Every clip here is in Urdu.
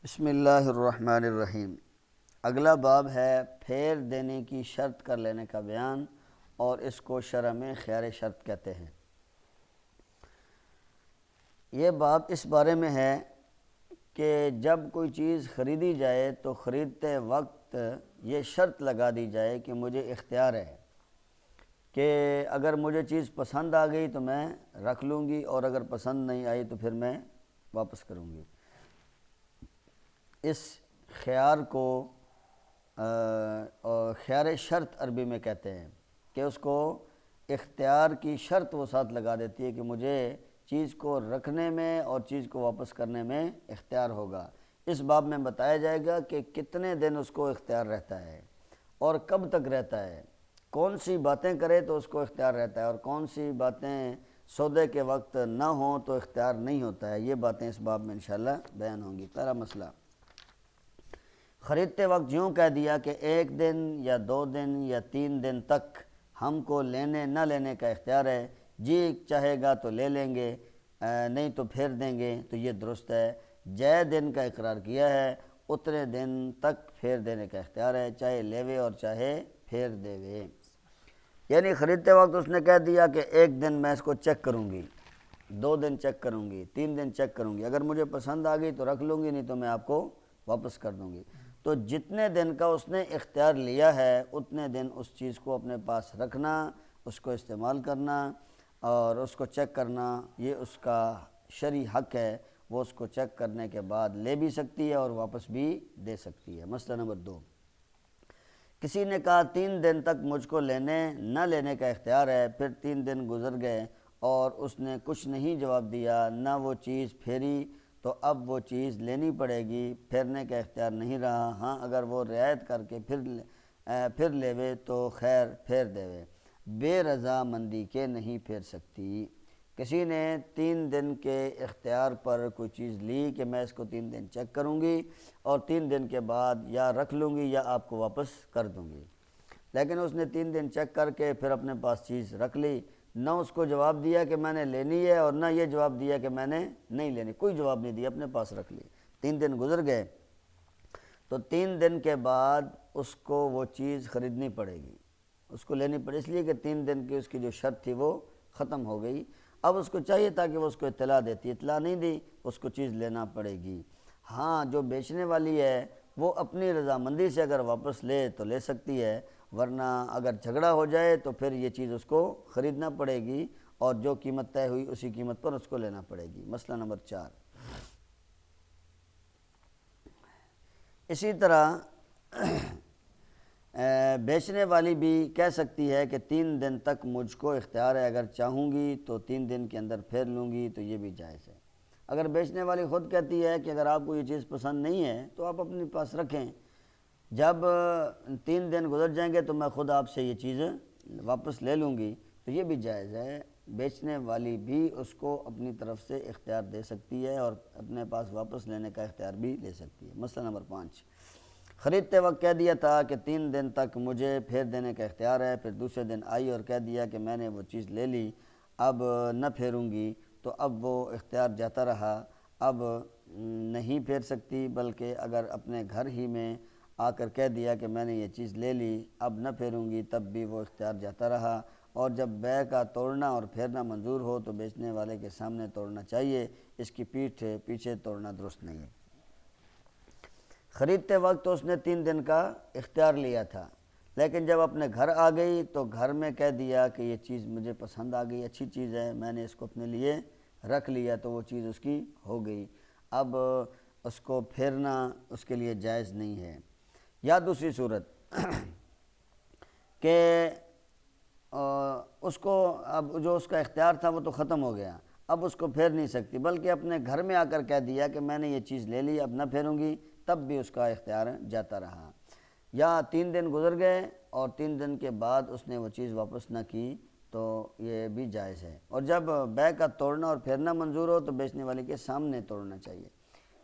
بسم اللہ الرحمن الرحیم۔ اگلا باب ہے پھیر دینے کی شرط کر لینے کا بیان، اور اس کو شرع میں خیار شرط کہتے ہیں۔ یہ باب اس بارے میں ہے کہ جب کوئی چیز خریدی جائے تو خریدتے وقت یہ شرط لگا دی جائے کہ مجھے اختیار ہے کہ اگر مجھے چیز پسند آ گئی تو میں رکھ لوں گی، اور اگر پسند نہیں آئی تو پھر میں واپس کروں گی۔ اس خیار کو خیار شرط عربی میں کہتے ہیں کہ اس کو اختیار کی شرط وہ ساتھ لگا دیتی ہے کہ مجھے چیز کو رکھنے میں اور چیز کو واپس کرنے میں اختیار ہوگا۔ اس باب میں بتایا جائے گا کہ کتنے دن اس کو اختیار رہتا ہے اور کب تک رہتا ہے، کون سی باتیں کرے تو اس کو اختیار رہتا ہے اور کون سی باتیں سودے کے وقت نہ ہوں تو اختیار نہیں ہوتا ہے۔ یہ باتیں اس باب میں انشاءاللہ بیان ہوں گی۔ پہلا مسئلہ، خریدتے وقت یوں کہہ دیا کہ 1 دن یا 2 دن یا 3 دن تک ہم کو لینے نہ لینے کا اختیار ہے، جی چاہے گا تو لے لیں گے، نہیں تو پھیر دیں گے، تو یہ درست ہے۔ جے دن کا اقرار کیا ہے اتنے دن تک پھیر دینے کا اختیار ہے، چاہے لیوے اور چاہے پھیر دیوے۔ یعنی خریدتے وقت اس نے کہہ دیا کہ 1 دن میں اس کو چیک کروں گی، 2 دن چیک کروں گی، 3 دن چیک کروں گی، اگر مجھے پسند آ گئی تو رکھ لوں گی، نہیں تو میں آپ کو واپس کر دوں گی۔ تو جتنے دن کا اس نے اختیار لیا ہے اتنے دن اس چیز کو اپنے پاس رکھنا، اس کو استعمال کرنا اور اس کو چیک کرنا، یہ اس کا شرعی حق ہے۔ وہ اس کو چیک کرنے کے بعد لے بھی سکتی ہے اور واپس بھی دے سکتی ہے۔ مسئلہ نمبر 2، کسی نے کہا 3 دن تک مجھ کو لینے نہ لینے کا اختیار ہے، پھر 3 دن گزر گئے اور اس نے کچھ نہیں جواب دیا، نہ وہ چیز پھیری، تو اب وہ چیز لینی پڑے گی، پھیرنے کا اختیار نہیں رہا۔ ہاں اگر وہ رعایت کر کے پھر لیوے تو خیر، پھیر دیوے، بے رضا مندی کے نہیں پھیر سکتی۔ کسی نے 3 دن کے اختیار پر کوئی چیز لی کہ میں اس کو 3 دن چیک کروں گی اور 3 دن کے بعد یا رکھ لوں گی یا آپ کو واپس کر دوں گی، لیکن اس نے 3 دن چیک کر کے پھر اپنے پاس چیز رکھ لی، نہ اس کو جواب دیا کہ میں نے لینی ہے اور نہ یہ جواب دیا کہ میں نے نہیں لینی، کوئی جواب نہیں دیا، اپنے پاس رکھ لی۔ 3 دن گزر گئے تو 3 دن کے بعد اس کو وہ چیز خریدنی پڑے گی، اس کو لینی پڑے، اس لیے کہ 3 دن کی اس کی جو شرط تھی وہ ختم ہو گئی۔ اب اس کو چاہیے تھا کہ وہ اس کو اطلاع دیتی، اطلاع نہیں دی، اس کو چیز لینا پڑے گی۔ ہاں جو بیچنے والی ہے وہ اپنی رضامندی سے اگر واپس لے تو لے سکتی ہے، ورنہ اگر جھگڑا ہو جائے تو پھر یہ چیز اس کو خریدنا پڑے گی اور جو قیمت طے ہوئی اسی قیمت پر اس کو لینا پڑے گی۔ مسئلہ نمبر 4، اسی طرح بیچنے والی بھی کہہ سکتی ہے کہ 3 دن تک مجھ کو اختیار ہے، اگر چاہوں گی تو 3 دن کے اندر پھیر لوں گی، تو یہ بھی جائز ہے۔ اگر بیچنے والی خود کہتی ہے کہ اگر آپ کو یہ چیز پسند نہیں ہے تو آپ اپنے پاس رکھیں، جب 3 دن گزر جائیں گے تو میں خود آپ سے یہ چیز واپس لے لوں گی، تو یہ بھی جائز ہے۔ بیچنے والی بھی اس کو اپنی طرف سے اختیار دے سکتی ہے اور اپنے پاس واپس لینے کا اختیار بھی لے سکتی ہے۔ مسئلہ نمبر 5، خریدتے وقت کہہ دیا تھا کہ 3 دن تک مجھے پھیر دینے کا اختیار ہے، پھر دوسرے دن آئی اور کہہ دیا کہ میں نے وہ چیز لے لی، اب نہ پھیروں گی، تو اب وہ اختیار جاتا رہا، اب نہیں پھیر سکتی، بلکہ اگر اپنے گھر ہی میں آ کر کہہ دیا کہ میں نے یہ چیز لے لی، اب نہ پھیروں گی، تب بھی وہ اختیار جاتا رہا۔ اور جب بیع کا توڑنا اور پھیرنا منظور ہو تو بیچنے والے کے سامنے توڑنا چاہیے، اس کی پیٹھ پیچھے توڑنا درست نہیں ہے۔ خریدتے وقت تو اس نے 3 دن کا اختیار لیا تھا، لیکن جب اپنے گھر آ گئی تو گھر میں کہہ دیا کہ یہ چیز مجھے پسند آ گئی، اچھی چیز ہے، میں نے اس کو اپنے لیے رکھ لیا، تو وہ چیز اس کی ہو گئی، اب اس کو پھیرنا اس کے لیے جائز نہیں ہے۔ یا دوسری صورت کہ اس کو اب جو اس کا اختیار تھا وہ تو ختم ہو گیا، اب اس کو پھیر نہیں سکتی، بلکہ اپنے گھر میں آ کر کہہ دیا کہ میں نے یہ چیز لے لی، اب نہ پھیروں گی، تب بھی اس کا اختیار جاتا رہا۔ یا 3 دن گزر گئے اور 3 دن کے بعد اس نے وہ چیز واپس نہ کی، تو یہ بھی جائز ہے۔ اور جب بیع کا توڑنا اور پھیرنا منظور ہو تو بیچنے والے کے سامنے توڑنا چاہیے۔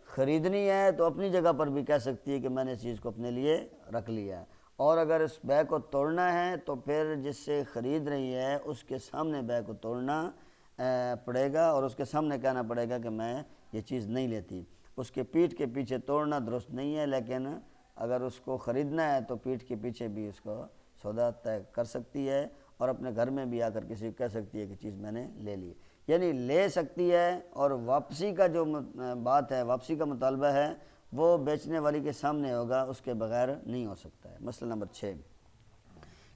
خریدنی ہے تو اپنی جگہ پر بھی کہہ سکتی ہے کہ میں نے اس چیز کو اپنے لیے رکھ لیا ہے، اور اگر اس بیع کو توڑنا ہے تو پھر جس سے خرید رہی ہے اس کے سامنے بیع کو توڑنا پڑے گا اور اس کے سامنے کہنا پڑے گا کہ میں یہ چیز نہیں لیتی۔ اس کے پیٹھ کے پیچھے توڑنا درست نہیں ہے، لیکن اگر اس کو خریدنا ہے تو پیٹھ کے پیچھے بھی اس کو سودا طے کر سکتی ہے، اور اپنے گھر میں بھی آ کر کسی کو کہہ سکتی ہے کہ چیز میں نے لے لی، یعنی لے سکتی ہے۔ اور واپسی کا جو بات ہے، واپسی کا مطالبہ ہے، وہ بیچنے والی کے سامنے ہوگا، اس کے بغیر نہیں ہو سکتا ہے۔ مسئلہ نمبر 6،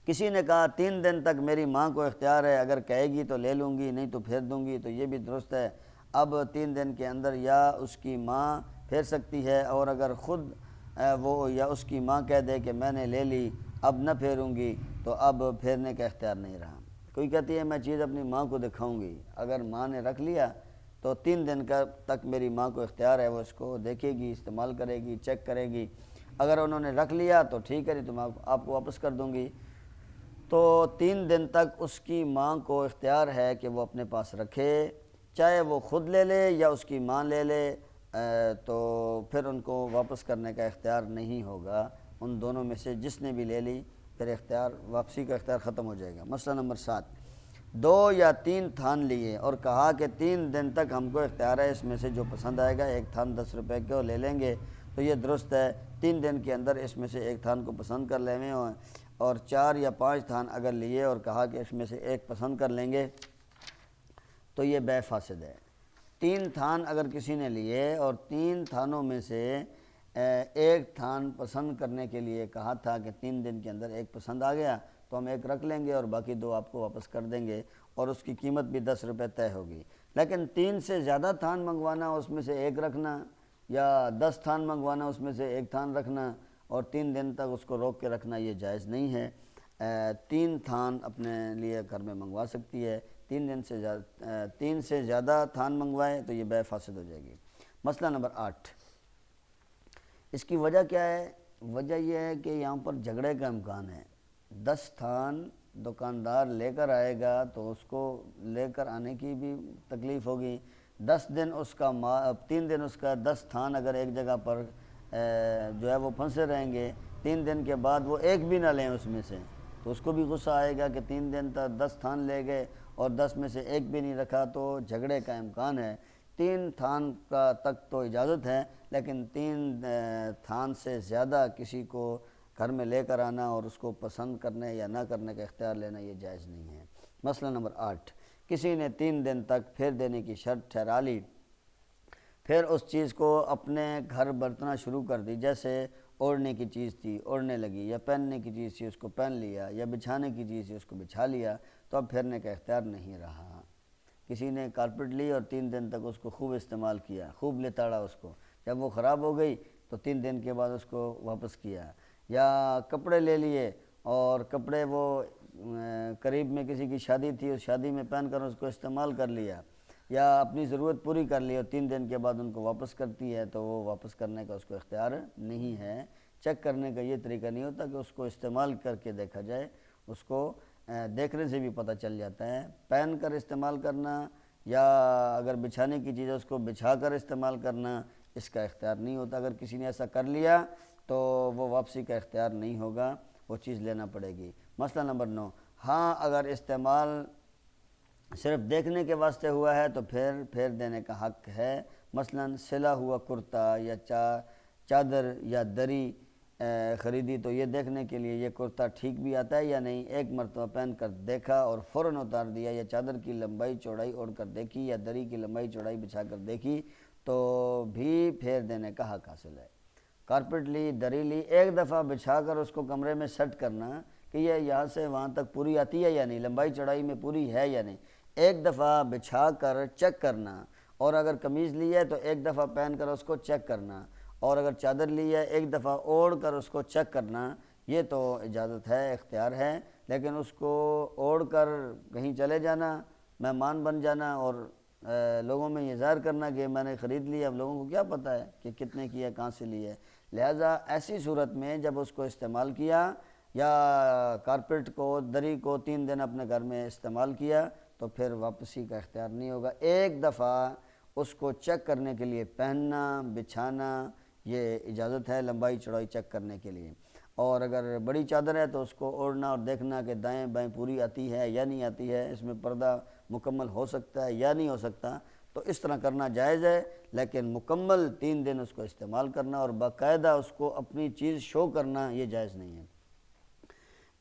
کسی نے کہا 3 دن تک میری ماں کو اختیار ہے، اگر کہے گی تو لے لوں گی، نہیں تو پھیر دوں گی، تو یہ بھی درست ہے۔ اب 3 دن کے اندر یا اس کی ماں پھیر سکتی ہے، اور اگر خود وہ یا اس کی ماں کہہ دے کہ میں نے لے لی اب نہ پھیروں گی، تو اب پھیرنے کا اختیار نہیں رہا۔ کوئی کہتی ہے میں چیز اپنی ماں کو دکھاؤں گی، اگر ماں نے رکھ لیا تو 3 دن تک میری ماں کو اختیار ہے، وہ اس کو دیکھے گی، استعمال کرے گی، چیک کرے گی۔ اگر انہوں نے رکھ لیا تو ٹھیک ہے، تو میں آپ کو واپس کر دوں گی۔ تو 3 دن تک اس کی ماں کو اختیار ہے کہ وہ اپنے پاس رکھے، چاہے وہ خود لے لے یا اس کی ماں لے لے، تو پھر ان کو واپس کرنے کا اختیار نہیں ہوگا۔ ان دونوں میں سے جس نے بھی لے لی پھر اختیار، واپسی کا اختیار ختم ہو جائے گا۔ مسئلہ نمبر 7، 2 یا 3 تھان لیے اور کہا کہ 3 دن تک ہم کو اختیار ہے، اس میں سے جو پسند آئے گا، ایک تھان 10 روپے کو لے لیں گے، تو یہ درست ہے۔ 3 دن کے اندر اس میں سے ایک تھان کو پسند کر لیں گے، اور 4 یا 5 تھان اگر لیے اور کہا کہ اس میں سے ایک پسند کر لیں گے تو یہ بے فاسد ہے۔ 3 تھان اگر کسی نے لیے اور 3 تھانوں میں سے ایک تھان پسند کرنے کے لیے کہا تھا کہ 3 دن کے اندر ایک پسند آ گیا تو ہم ایک رکھ لیں گے اور باقی 2 آپ کو واپس کر دیں گے، اور اس کی قیمت بھی 10 روپے طے ہوگی۔ لیکن 3 سے زیادہ تھان منگوانا، اس میں سے ایک رکھنا، یا 10 تھان منگوانا، اس میں سے ایک تھان رکھنا اور 3 دن تک اس کو روک کے رکھنا، یہ جائز نہیں ہے۔ 3 تھان اپنے لیے گھر میں منگوا سکتی ہے، 3 سے زیادہ تھان منگوائے تو یہ بے فاسد ہو جائے گی۔ مسئلہ نمبر 8، اس کی وجہ کیا ہے؟ وجہ یہ ہے کہ یہاں پر جھگڑے کا امکان ہے۔ 10 تھان دکاندار لے کر آئے گا تو اس کو لے کر آنے کی بھی تکلیف ہوگی، 10 دن اس کا 3 دن اس کا 10 تھان اگر ایک جگہ پر جو ہے وہ پھنسے رہیں گے، 3 دن کے بعد وہ ایک بھی نہ لیں اس میں سے، تو اس کو بھی غصہ آئے گا کہ 3 دن تک 10 تھان لے گئے اور 10 میں سے ایک بھی نہیں رکھا، تو جھگڑے کا امکان ہے۔ 3 تھان کا تک تو اجازت ہے، لیکن 3 تھان سے زیادہ کسی کو گھر میں لے کر آنا اور اس کو پسند کرنے یا نہ کرنے کا اختیار لینا، یہ جائز نہیں ہے۔ مسئلہ نمبر 8، کسی نے 3 دن تک پھیر دینے کی شرط ٹھہرا لی، پھر اس چیز کو اپنے گھر برتنا شروع کر دی، جیسے اوڑھنے کی چیز تھی اوڑھنے لگی، یا پہننے کی چیز تھی اس کو پہن لیا، یا بچھانے کی چیز تھی اس کو بچھا لیا، تو اب پھیرنے کا اختیار نہیں رہا۔ کسی نے کارپیٹ لی اور 3 دن تک اس کو خوب استعمال کیا، خوب لتاڑا اس کو، جب وہ خراب ہو گئی تو 3 دن کے بعد اس کو واپس کیا۔ یا کپڑے لے لیے اور کپڑے وہ قریب میں کسی کی شادی تھی، اس شادی میں پہن کر اس کو استعمال کر لیا، یا اپنی ضرورت پوری کر لی اور 3 دن کے بعد ان کو واپس کرتی ہے، تو وہ واپس کرنے کا اس کو اختیار نہیں ہے۔ چیک کرنے کا یہ طریقہ نہیں ہوتا کہ اس کو استعمال کر کے دیکھا جائے، اس کو دیکھنے سے بھی پتہ چل جاتا ہے۔ پہن کر استعمال کرنا یا اگر بچھانے کی چیز ہے اس کو بچھا کر استعمال کرنا، اس کا اختیار نہیں ہوتا۔ اگر کسی نے ایسا کر لیا تو وہ واپسی کا اختیار نہیں ہوگا، وہ چیز لینا پڑے گی۔ مسئلہ نمبر 9، ہاں اگر استعمال صرف دیکھنے کے واسطے ہوا ہے تو پھیر دینے کا حق ہے۔ مثلا سلا ہوا کرتا یا چادر یا دری خریدی تو یہ دیکھنے کے لیے یہ کرتا ٹھیک بھی آتا ہے یا نہیں، ایک مرتبہ پہن کر دیکھا اور فوراً اتار دیا، یا چادر کی لمبائی چوڑائی اوڑھ کر دیکھی، یا دری کی لمبائی چوڑائی بچھا کر دیکھی، تو بھی پھیر دینے کا حق حاصل ہے۔ کارپیٹ لی، دری لی، ایک دفعہ بچھا کر اس کو کمرے میں سیٹ کرنا کہ یہ یہاں سے وہاں تک پوری آتی ہے یا نہیں، لمبائی چوڑائی میں پوری ہے یا نہیں، ایک دفعہ بچھا کر چیک کرنا۔ اور اگر قمیض لی ہے تو ایک دفعہ پہن کر اس کو چیک کرنا، اور اگر چادر لی ہے ایک دفعہ اوڑھ کر اس کو چیک کرنا، یہ تو اجازت ہے، اختیار ہے۔ لیکن اس کو اوڑھ کر کہیں چلے جانا، مہمان بن جانا اور لوگوں میں یہ ظاہر کرنا کہ میں نے خرید لی، اب لوگوں کو کیا پتہ ہے کہ کتنے کی ہے، کہاں سے لی ہے۔ لہٰذا ایسی صورت میں جب اس کو استعمال کیا یا کارپیٹ کو، دری کو 3 دن اپنے گھر میں استعمال کیا تو پھر واپسی کا اختیار نہیں ہوگا۔ ایک دفعہ اس کو چیک کرنے کے لیے پہننا، بچھانا، یہ اجازت ہے لمبائی چوڑائی چیک کرنے کے لیے۔ اور اگر بڑی چادر ہے تو اس کو اوڑھنا اور دیکھنا کہ دائیں بائیں پوری آتی ہے یا نہیں آتی ہے، اس میں پردہ مکمل ہو سکتا ہے یا نہیں ہو سکتا، تو اس طرح کرنا جائز ہے، لیکن مکمل 3 دن اس کو استعمال کرنا اور باقاعدہ اس کو اپنی چیز شو کرنا یہ جائز نہیں ہے۔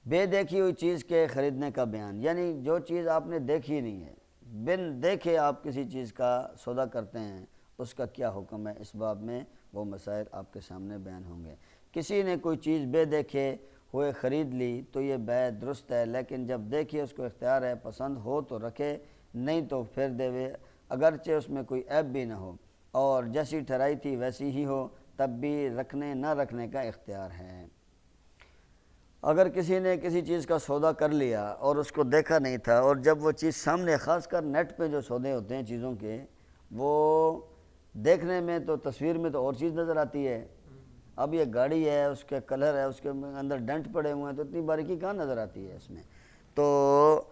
بے دیکھی ہوئی چیز کے خریدنے کا بیان، یعنی جو چیز آپ نے دیکھی نہیں ہے، بن دیکھے آپ کسی چیز کا سودا کرتے ہیں، اس کا کیا حکم ہے، اس باب میں وہ مسائل آپ کے سامنے بیان ہوں گے۔ کسی نے کوئی چیز بے دیکھے ہوئے خرید لی تو یہ بیع درست ہے، لیکن جب دیکھے اس کو اختیار ہے، پسند ہو تو رکھے، نہیں تو پھر دے، اگرچہ اس میں کوئی عیب بھی نہ ہو اور جیسی ٹھہرائی تھی ویسی ہی ہو، تب بھی رکھنے نہ رکھنے کا اختیار ہے۔ اگر کسی نے کسی چیز کا سودا کر لیا اور اس کو دیکھا نہیں تھا، اور جب وہ چیز سامنے، خاص کر نیٹ پہ جو سودے ہوتے ہیں چیزوں کے، وہ دیکھنے میں تو تصویر میں تو اور چیز نظر آتی ہے، اب یہ گاڑی ہے، اس کے کلر ہے، اس کے اندر ڈنٹ پڑے ہوئے ہیں، تو اتنی باریکی کہاں نظر آتی ہے اس میں؟ تو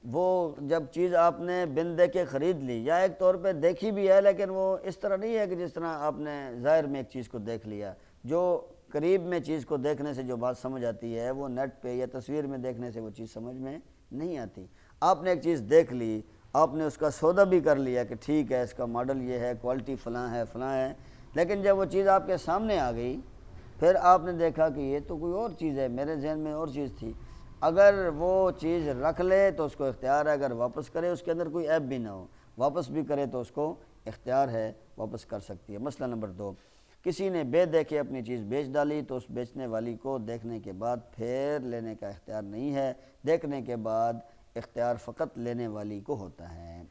وہ جب چیز آپ نے بن دے کے خرید لی، یا ایک طور پہ دیکھی بھی ہے لیکن وہ اس طرح نہیں ہے کہ جس طرح آپ نے ظاہر میں ایک چیز کو دیکھ لیا، جو قریب میں چیز کو دیکھنے سے جو بات سمجھ آتی ہے وہ نیٹ پہ یا تصویر میں دیکھنے سے وہ چیز سمجھ میں نہیں آتی۔ آپ نے ایک چیز دیکھ لی، آپ نے اس کا سودا بھی کر لیا کہ ٹھیک ہے اس کا ماڈل یہ ہے، کوالٹی فلاں ہے فلاں ہے، لیکن جب وہ چیز آپ کے سامنے آ گئی، پھر آپ نے دیکھا کہ یہ تو کوئی اور چیز ہے، میرے ذہن میں اور چیز تھی، اگر وہ چیز رکھ لے تو اس کو اختیار ہے، اگر واپس کرے اس کے اندر کوئی عیب بھی نہ ہو، واپس بھی کرے تو اس کو اختیار ہے، واپس کر سکتی ہے۔ مسئلہ نمبر 2، کسی نے بے دیکھے اپنی چیز بیچ ڈالی تو اس بیچنے والی کو دیکھنے کے بعد پھر لینے کا اختیار نہیں ہے، دیکھنے کے بعد اختیار فقط لینے والی کو ہوتا ہے۔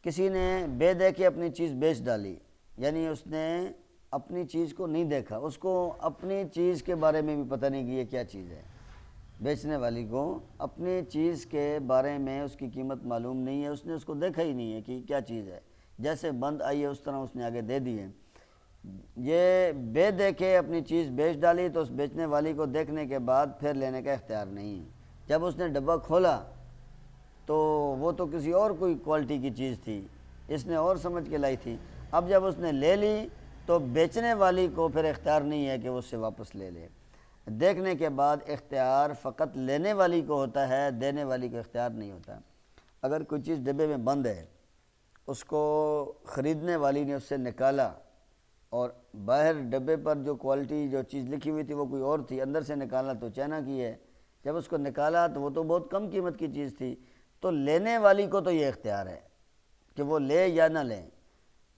کسی نے بے دیکھے اپنی چیز بیچ ڈالی، یعنی اس نے اپنی چیز کو نہیں دیکھا، اس کو اپنی چیز کے بارے میں بھی پتہ نہیں کہ یہ کیا چیز ہے، بیچنے والی کو اپنی چیز کے بارے میں اس کی قیمت معلوم نہیں ہے، اس نے اس کو دیکھا ہی نہیں ہے کہ کیا چیز ہے، جیسے بند آئی ہے اس طرح اس نے آگے دے دی ہے۔ یہ بے دیکھے اپنی چیز بیچ ڈالی تو اس بیچنے والی کو دیکھنے کے بعد پھر لینے کا اختیار نہیں۔ جب اس نے ڈبہ کھولا تو وہ تو کسی اور کوئی کوالٹی کی چیز تھی، اس نے اور سمجھ کے لائی تھی، اب جب اس نے لے لی تو بیچنے والی کو پھر اختیار نہیں ہے کہ وہ اس سے واپس لے لے۔ دیکھنے کے بعد اختیار فقط لینے والی کو ہوتا ہے، دینے والی کو اختیار نہیں ہوتا۔ اگر کوئی چیز ڈبے میں بند ہے، اس کو خریدنے والی نے اس سے نکالا اور باہر ڈبے پر جو کوالٹی جو چیز لکھی ہوئی تھی وہ کوئی اور تھی، اندر سے نکالا تو چائنا کی ہے، جب اس کو نکالا تو وہ تو بہت کم قیمت کی چیز تھی، تو لینے والی کو تو یہ اختیار ہے کہ وہ لے یا نہ لے،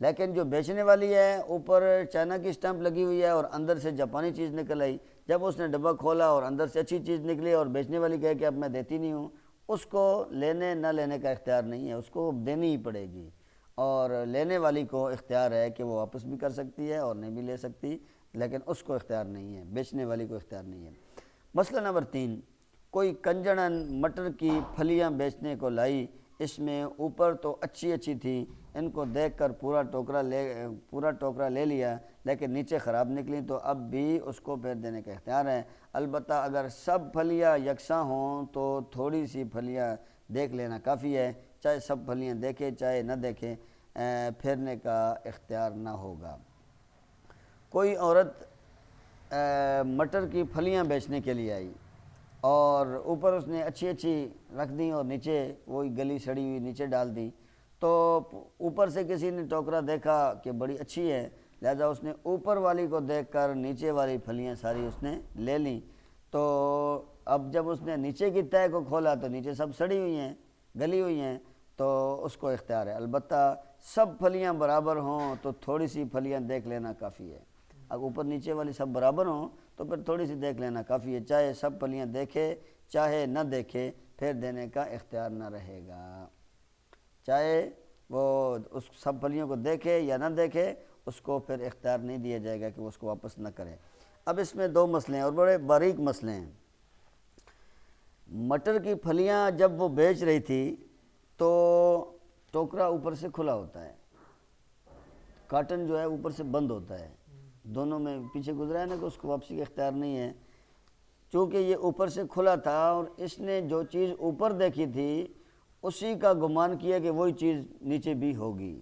لیکن جو بیچنے والی ہے اوپر چائنا کی اسٹمپ لگی ہوئی ہے اور اندر سے جاپانی چیز نکل آئی، جب اس نے ڈبہ کھولا اور اندر سے اچھی چیز نکلی اور بیچنے والی کہے کہ اب میں دیتی نہیں ہوں، اس کو لینے نہ لینے کا اختیار نہیں ہے، اس کو دینی ہی پڑے گی، اور لینے والی کو اختیار ہے کہ وہ واپس بھی کر سکتی ہے اور نہیں بھی لے سکتی، لیکن اس کو اختیار نہیں ہے، بیچنے والی کو اختیار نہیں ہے۔ مسئلہ نمبر 3، کوئی کنجڑن مٹر کی پھلیاں بیچنے کو لائی، اس میں اوپر تو اچھی اچھی تھی، ان کو دیکھ کر پورا ٹوکرا لے لیا، لیکن نیچے خراب نکلی تو اب بھی اس کو پھر دینے کا اختیار ہے، البتہ اگر سب پھلیاں یکساں ہوں تو تھوڑی سی پھلیاں دیکھ لینا کافی ہے، چاہے سب پھلیاں دیکھے چاہے نہ دیکھے، پھیرنے کا اختیار نہ ہوگا۔ کوئی عورت مٹر کی پھلیاں بیچنے کے لیے آئی اور اوپر اس نے اچھی اچھی رکھ دیں اور نیچے وہی گلی سڑی ہوئی نیچے ڈال دی، تو اوپر سے کسی نے ٹوکرا دیکھا کہ بڑی اچھی ہے، لہذا اس نے اوپر والی کو دیکھ کر نیچے والی پھلیاں ساری اس نے لے لیں، تو اب جب اس نے نیچے کی تہہ کو کھولا تو نیچے سب سڑی ہوئی ہیں، گلی ہوئی ہیں، تو اس کو اختیار ہے، البتہ سب پھلیاں برابر ہوں تو تھوڑی سی پھلیاں دیکھ لینا کافی ہے، اب اوپر نیچے والی سب برابر ہوں تو پھر تھوڑی سی دیکھ لینا کافی ہے، چاہے سب پھلیاں دیکھے چاہے نہ دیکھے، پھر دینے کا اختیار نہ رہے گا، چاہے وہ اس سب پھلیوں کو دیکھے یا نہ دیکھے، اس کو پھر اختیار نہیں دیا جائے گا کہ وہ اس کو واپس نہ کرے۔ اب اس میں 2 مسئلے ہیں اور بڑے باریک مسئلے ہیں۔ مٹر کی پھلیاں جب وہ بیچ رہی تھی تو ٹوکرا اوپر سے کھلا ہوتا ہے، کاٹن جو ہے اوپر سے بند ہوتا ہے، دونوں میں پیچھے گزرا ہے نا کہ اس کو واپسی کا اختیار نہیں ہے، چونکہ یہ اوپر سے کھلا تھا اور اس نے جو چیز اوپر دیکھی تھی اسی کا گمان کیا کہ وہی چیز نیچے بھی ہوگی،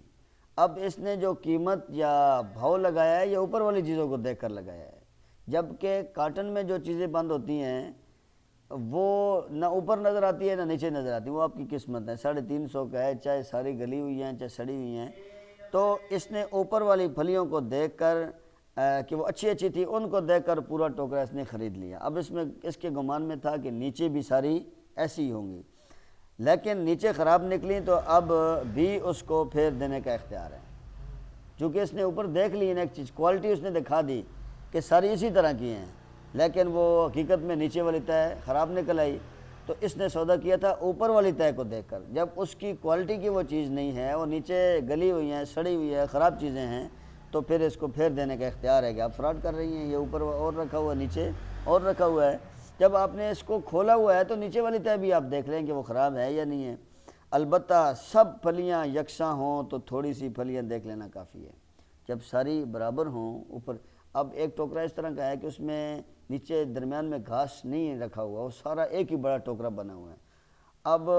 اب اس نے جو قیمت یا بھاؤ لگایا ہے یہ اوپر والی چیزوں کو دیکھ کر لگایا ہے، جبکہ کاٹن میں جو چیزیں بند ہوتی ہیں وہ نہ اوپر نظر آتی ہے نہ نیچے نظر آتی ہے، وہ آپ کی قسمت ہے۔ 350 کا ہے، چاہے ساری گلی ہوئی ہیں چاہے سڑی ہوئی ہیں۔ تو اس نے اوپر والی پھلیوں کو دیکھ کر کہ وہ اچھی اچھی تھی، ان کو دیکھ کر پورا ٹوکرا اس نے خرید لیا۔ اب اس میں اس کے گمان میں تھا کہ نیچے بھی ساری ایسی ہی ہوں گی، لیکن نیچے خراب نکلی تو اب بھی اس کو پھیر دینے کا اختیار ہے، چونکہ اس نے اوپر دیکھ لی نا ایک چیز، کوالٹی اس نے دکھا دی کہ ساری اسی طرح کی ہیں، لیکن وہ حقیقت میں نیچے والی تہ خراب نکل آئی۔ تو اس نے سودا کیا تھا اوپر والی تہ کو دیکھ کر، جب اس کی کوالٹی کی وہ چیز نہیں ہے، وہ نیچے گلی ہوئی ہیں، سڑی ہوئی ہے، خراب چیزیں ہیں، تو پھر اس کو پھیر دینے کا اختیار ہے کہ آپ فراڈ کر رہی ہیں، یہ اوپر اور رکھا ہوا ہے، نیچے اور رکھا ہوا ہے۔ جب آپ نے اس کو کھولا ہوا ہے تو نیچے والی تہ بھی آپ دیکھ لیں کہ وہ خراب ہے یا نہیں ہے۔ البتہ سب پھلیاں یکساں ہوں تو تھوڑی سی پھلیاں دیکھ لینا کافی ہے۔ جب ساری برابر ہوں اوپر، اب ایک ٹوکرا اس طرح کا ہے کہ اس میں نیچے درمیان میں گھاس نہیں رکھا ہوا، وہ سارا ایک ہی بڑا ٹوکرا بنا ہوا ہے۔ اب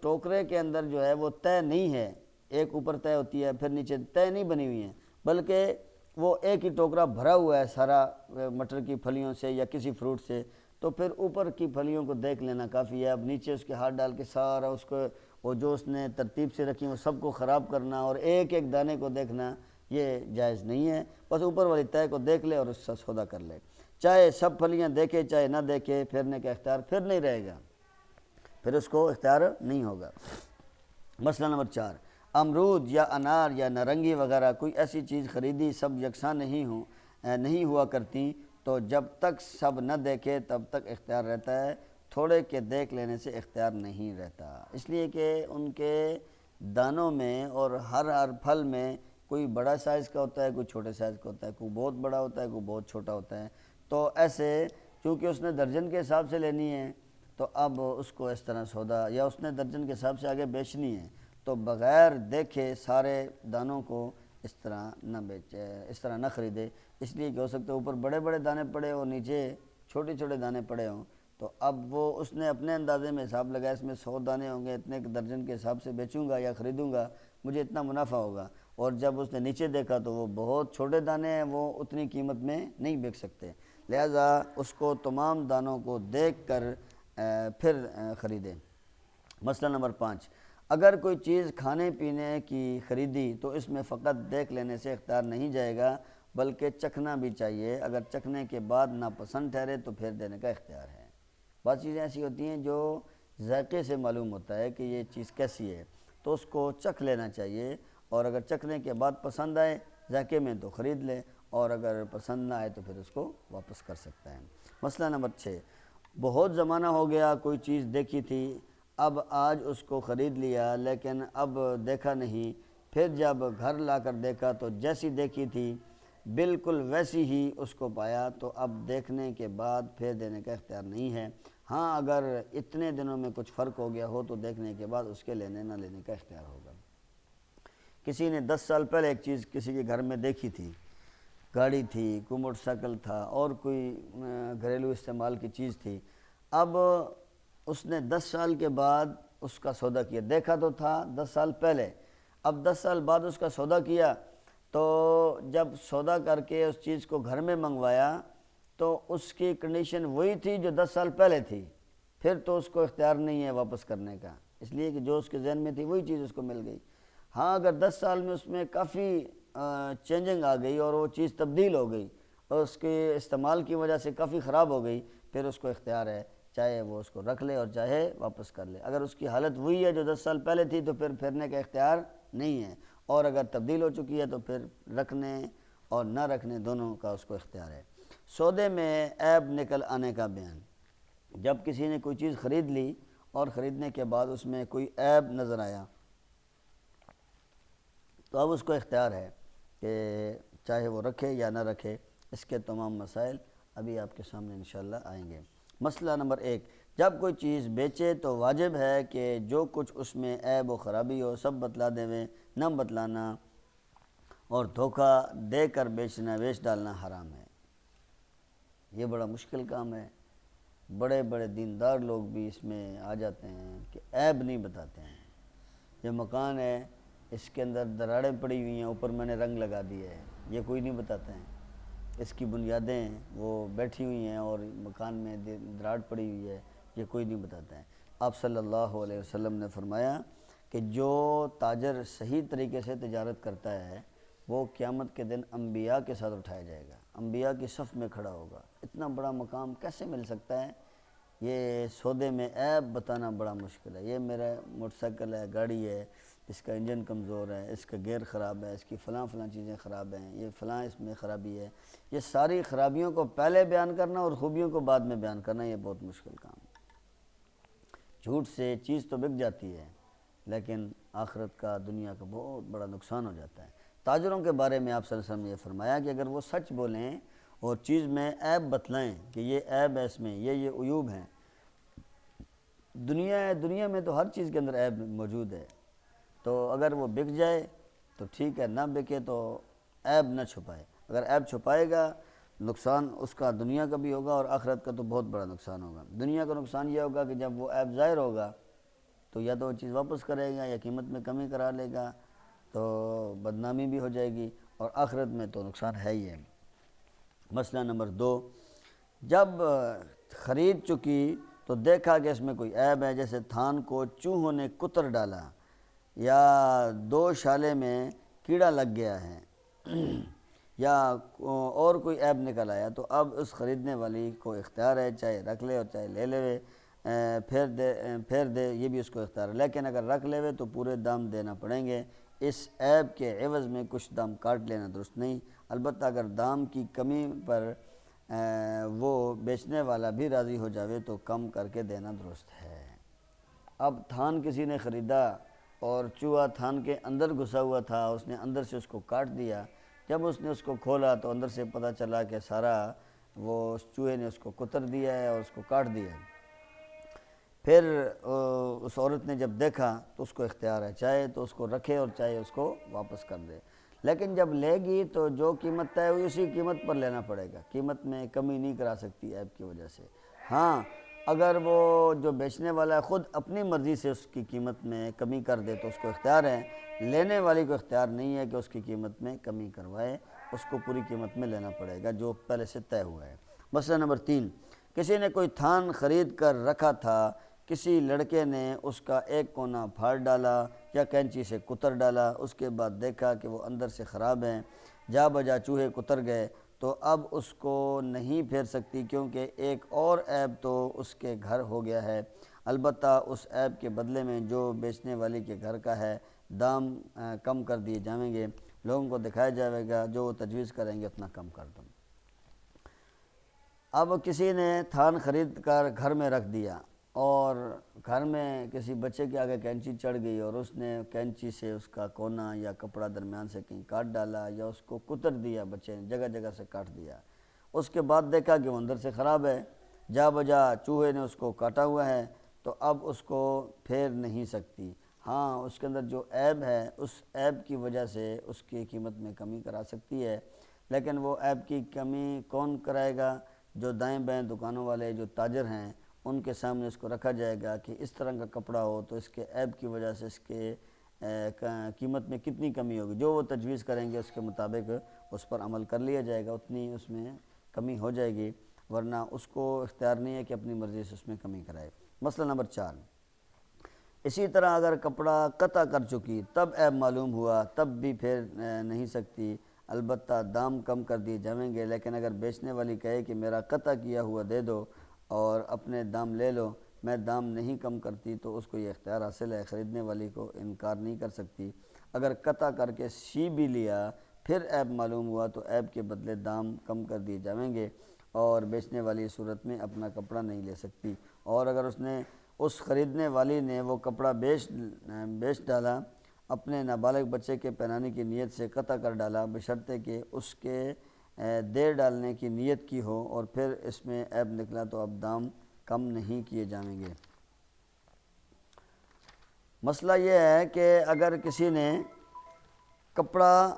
ٹوکرے کے اندر جو ہے وہ تہ نہیں ہے، ایک اوپر تہ ہوتی ہے پھر نیچے تہ نہیں بنی ہوئی ہیں، بلکہ وہ ایک ہی ٹوکرا بھرا ہوا ہے سارا مٹر کی پھلیوں سے یا کسی فروٹ سے، تو پھر اوپر کی پھلیوں کو دیکھ لینا کافی ہے۔ اب نیچے اس کے ہاتھ ڈال کے سارا اس کو وہ جو اس نے ترتیب سے رکھی وہ سب کو خراب کرنا اور ایک ایک دانے کو دیکھنا یہ جائز نہیں ہے۔ بس اوپر والی تہ کو دیکھ لے اور اس سے سودا کر لے، چاہے سب پھلیاں دیکھے چاہے نہ دیکھے، پھیرنے کا اختیار پھر نہیں رہے گا، پھر اس کو اختیار نہیں ہوگا۔ مسئلہ نمبر 4، امرود یا انار یا نارنگی وغیرہ کوئی ایسی چیز خریدی سب یکساں نہیں ہوا کرتی تو جب تک سب نہ دیکھے تب تک اختیار رہتا ہے، تھوڑے کے دیکھ لینے سے اختیار نہیں رہتا، اس لیے کہ ان کے دانوں میں اور ہر پھل میں کوئی بڑا سائز کا ہوتا ہے، کوئی چھوٹے سائز کا ہوتا ہے، کوئی بہت بڑا ہوتا ہے، کوئی بہت چھوٹا ہوتا ہے۔ تو ایسے چونکہ اس نے درجن کے حساب سے لینی ہے تو اب اس کو اس طرح سودا، یا اس نے درجن کے حساب سے آگے بیچنی ہے تو بغیر دیکھے سارے دانوں کو اس طرح نہ بیچے، اس طرح نہ خریدے، اس لیے کہ ہو سکتا ہے اوپر بڑے بڑے دانے پڑے اور نیچے چھوٹے چھوٹے دانے پڑے ہوں، تو اب وہ اس نے اپنے اندازے میں حساب لگایا اس میں 100 دانے ہوں گے، اتنے درجن کے حساب سے بیچوں گا یا خریدوں گا، مجھے اتنا منافع ہوگا، اور جب اس نے نیچے دیکھا تو وہ بہت چھوٹے دانے ہیں، وہ اتنی قیمت میں نہیں بیچ سکتے، لہذا اس کو تمام دانوں کو دیکھ کر پھر خریدیں۔ مسئلہ نمبر 5، اگر کوئی چیز کھانے پینے کی خریدی تو اس میں فقط دیکھ لینے سے اختیار نہیں جائے گا بلکہ چکھنا بھی چاہیے، اگر چکھنے کے بعد ناپسند ٹھہرے تو پھر دینے کا اختیار ہے۔ بعض چیزیں ایسی ہوتی ہیں جو ذائقے سے معلوم ہوتا ہے کہ یہ چیز کیسی ہے تو اس کو چکھ لینا چاہیے، اور اگر چکھنے کے بعد پسند آئے ذائقے میں تو خرید لے، اور اگر پسند نہ آئے تو پھر اس کو واپس کر سکتا ہے۔ مسئلہ نمبر 6، بہت زمانہ ہو گیا کوئی چیز دیکھی تھی، اب آج اس کو خرید لیا لیکن اب دیکھا نہیں، پھر جب گھر لا کر دیکھا تو جیسی دیکھی تھی بالکل ویسی ہی اس کو پایا، تو اب دیکھنے کے بعد پھر دینے کا اختیار نہیں ہے۔ ہاں اگر اتنے دنوں میں کچھ فرق ہو گیا ہو تو دیکھنے کے بعد اس کے لینے نہ لینے کا اختیار ہوگا۔ کسی نے 10 سال پہلے ایک چیز کسی کے گھر میں دیکھی تھی، گاڑی تھی، کوئی موٹر سائیکل تھا اور کوئی گھریلو استعمال کی چیز تھی، اب اس نے 10 سال کے بعد اس کا سودا کیا، دیکھا تو تھا 10 سال پہلے، اب 10 سال بعد اس کا سودا کیا، تو جب سودا کر کے اس چیز کو گھر میں منگوایا تو اس کی کنڈیشن وہی تھی جو 10 سال پہلے تھی، پھر تو اس کو اختیار نہیں ہے واپس کرنے کا، اس لیے کہ جو اس کے ذہن میں تھی وہی چیز اس کو مل گئی۔ ہاں اگر 10 سال میں اس میں کافی چینجنگ آ گئی اور وہ چیز تبدیل ہو گئی اور اس کے استعمال کی وجہ سے کافی خراب ہو گئی، پھر اس کو اختیار ہے، چاہے وہ اس کو رکھ لے اور چاہے واپس کر لے۔ اگر اس کی حالت وہی ہے جو 10 سال پہلے تھی تو پھر پھیرنے کا اختیار نہیں ہے، اور اگر تبدیل ہو چکی ہے تو پھر رکھنے اور نہ رکھنے دونوں کا اس کو اختیار ہے۔ سودے میں عیب نکل آنے کا بیان، جب کسی نے کوئی چیز خرید لی اور خریدنے کے بعد اس میں کوئی عیب نظر آیا تو اب اس کو اختیار ہے کہ چاہے وہ رکھے یا نہ رکھے، اس کے تمام مسائل ابھی آپ کے سامنے انشاءاللہ آئیں گے۔ مسئلہ نمبر 1، جب کوئی چیز بیچے تو واجب ہے کہ جو کچھ اس میں عیب و خرابی ہو سب بتلا دیویں، نہ بتلانا اور دھوکہ دے کر بیچ ڈالنا حرام ہے۔ یہ بڑا مشکل کام ہے، بڑے بڑے دیندار لوگ بھی اس میں آ جاتے ہیں کہ عیب نہیں بتاتے ہیں۔ یہ مکان ہے، اس کے اندر دراڑیں پڑی ہوئی ہیں، اوپر میں نے رنگ لگا دیا ہے، یہ کوئی نہیں بتاتا ہے۔ اس کی بنیادیں وہ بیٹھی ہوئی ہیں اور مکان میں دراڑ پڑی ہوئی ہے، یہ کوئی نہیں بتاتا ہے۔ آپ صلی اللہ علیہ وسلم نے فرمایا کہ جو تاجر صحیح طریقے سے تجارت کرتا ہے وہ قیامت کے دن انبیاء کے ساتھ اٹھایا جائے گا، انبیاء کی صف میں کھڑا ہوگا۔ اتنا بڑا مقام کیسے مل سکتا ہے؟ یہ سودے میں عیب بتانا بڑا مشکل ہے۔ یہ میرا موٹر سائیکل ہے، گاڑی ہے، اس کا انجن کمزور ہے، اس کا گیئر خراب ہے، اس کی فلاں چیزیں خراب ہیں، یہ فلاں اس میں خرابی ہے، یہ ساری خرابیوں کو پہلے بیان کرنا اور خوبیوں کو بعد میں بیان کرنا، یہ بہت مشکل کام ہے۔ جھوٹ سے چیز تو بک جاتی ہے لیکن آخرت کا، دنیا کا بہت بڑا نقصان ہو جاتا ہے۔ تاجروں کے بارے میں آپ صلی اللہ علیہ وسلم نے یہ فرمایا کہ اگر وہ سچ بولیں اور چیز میں عیب بتلائیں کہ یہ عیب ہے، اس میں یہ عیوب ہیں، دنیا میں تو ہر چیز کے اندر عیب موجود ہے، تو اگر وہ بک جائے تو ٹھیک ہے، نہ بکے تو عیب نہ چھپائے۔ اگر عیب چھپائے گا نقصان اس کا دنیا کا بھی ہوگا اور آخرت کا تو بہت بڑا نقصان ہوگا۔ دنیا کا نقصان یہ ہوگا کہ جب وہ عیب ظاہر ہوگا تو یا تو وہ چیز واپس کرے گا یا قیمت میں کمی کرا لے گا، تو بدنامی بھی ہو جائے گی، اور آخرت میں تو نقصان ہے ہی ہے۔ مسئلہ نمبر 2، جب خرید چکی تو دیکھا کہ اس میں کوئی عیب ہے، جیسے تھان کو چوہوں نے کتر ڈالا یا 2 شالے میں کیڑا لگ گیا ہے یا اور کوئی عیب نکل آیا، تو اب اس خریدنے والی کو اختیار ہے، چاہے رکھ لے اور چاہے لے لے، پھیر دے، یہ بھی اس کو اختیار ہے۔ لیکن اگر رکھ لے تو پورے دام دینا پڑیں گے، اس عیب کے عوض میں کچھ دام کاٹ لینا درست نہیں۔ البتہ اگر دام کی کمی پر وہ بیچنے والا بھی راضی ہو جاوے تو کم کر کے دینا درست ہے۔ اب تھان کسی نے خریدا اور چوہا تھان کے اندر گھسا ہوا تھا، اس نے اندر سے اس کو کاٹ دیا۔ جب اس نے اس کو کھولا تو اندر سے پتہ چلا کہ سارا وہ چوہے نے اس کو کتر دیا ہے اور اس کو کاٹ دیا ہے۔ پھر اس عورت نے جب دیکھا تو اس کو اختیار ہے، چاہے تو اس کو رکھے اور چاہے اس کو واپس کر دے، لیکن جب لے گی تو جو قیمت طے ہوئی اسی قیمت پر لینا پڑے گا، قیمت میں کمی نہیں کرا سکتی عیب کی وجہ سے۔ ہاں اگر وہ جو بیچنے والا ہے خود اپنی مرضی سے اس کی قیمت میں کمی کر دے تو اس کو اختیار ہے، لینے والی کو اختیار نہیں ہے کہ اس کی قیمت میں کمی کروائے، اس کو پوری قیمت میں لینا پڑے گا جو پہلے سے طے ہوا ہے۔ مسئلہ نمبر 3، کسی نے کوئی تھان خرید کر رکھا تھا، کسی لڑکے نے اس کا ایک کونا پھاڑ ڈالا یا کینچی سے کتر ڈالا، اس کے بعد دیکھا کہ وہ اندر سے خراب ہیں، جا بجا چوہے کتر گئے، تو اب اس کو نہیں پھیر سکتی کیونکہ ایک اور عیب تو اس کے گھر ہو گیا ہے۔ البتہ اس عیب کے بدلے میں جو بیچنے والی کے گھر کا ہے دام کم کر دیے جائیں گے، لوگوں کو دکھایا جائے گا، جو وہ تجویز کریں گے اتنا کم کر دوں۔ اب کسی نے تھان خرید کر گھر میں رکھ دیا اور گھر میں کسی بچے کے آگے کینچی چڑھ گئی اور اس نے کینچی سے اس کا کونا یا کپڑا درمیان سے کہیں کاٹ ڈالا یا اس کو کتر دیا، بچے نے جگہ جگہ سے کاٹ دیا، اس کے بعد دیکھا کہ وہ اندر سے خراب ہے، جا بجا چوہے نے اس کو کاٹا ہوا ہے، تو اب اس کو پھیر نہیں سکتی۔ ہاں اس کے اندر جو عیب ہے اس عیب کی وجہ سے اس کی قیمت میں کمی کرا سکتی ہے، لیکن وہ عیب کی کمی کون کرائے گا؟ جو دائیں بائیں دکانوں والے جو تاجر ہیں ان کے سامنے اس کو رکھا جائے گا کہ اس طرح کا کپڑا ہو تو اس کے عیب کی وجہ سے اس کے قیمت میں کتنی کمی ہوگی، جو وہ تجویز کریں گے اس کے مطابق اس پر عمل کر لیا جائے گا، اتنی اس میں کمی ہو جائے گی، ورنہ اس کو اختیار نہیں ہے کہ اپنی مرضی سے اس میں کمی کرائے۔ مسئلہ نمبر 4، اسی طرح اگر کپڑا قطع کر چکی تب عیب معلوم ہوا تب بھی پھیر نہیں سکتی، البتہ دام کم کر دیے جائیں گے، لیکن اگر بیچنے والی کہے کہ میرا قطع کیا ہوا دے دو اور اپنے دام لے لو، میں دام نہیں کم کرتی، تو اس کو یہ اختیار حاصل ہے، خریدنے والی کو انکار نہیں کر سکتی۔ اگر قطع کر کے سی بھی لیا پھر عیب معلوم ہوا تو عیب کے بدلے دام کم کر دیے جائیں گے اور بیچنے والی صورت میں اپنا کپڑا نہیں لے سکتی۔ اور اگر اس خریدنے والی نے وہ کپڑا بیچ ڈالا، اپنے نابالغ بچے کے پہنانے کی نیت سے قطع کر ڈالا، بشرطے کہ اس کے دے ڈالنے کی نیت کی ہو اور پھر اس میں عیب نکلا تو اب دام کم نہیں کیے جائیں گے۔ مسئلہ یہ ہے کہ اگر کسی نے کپڑا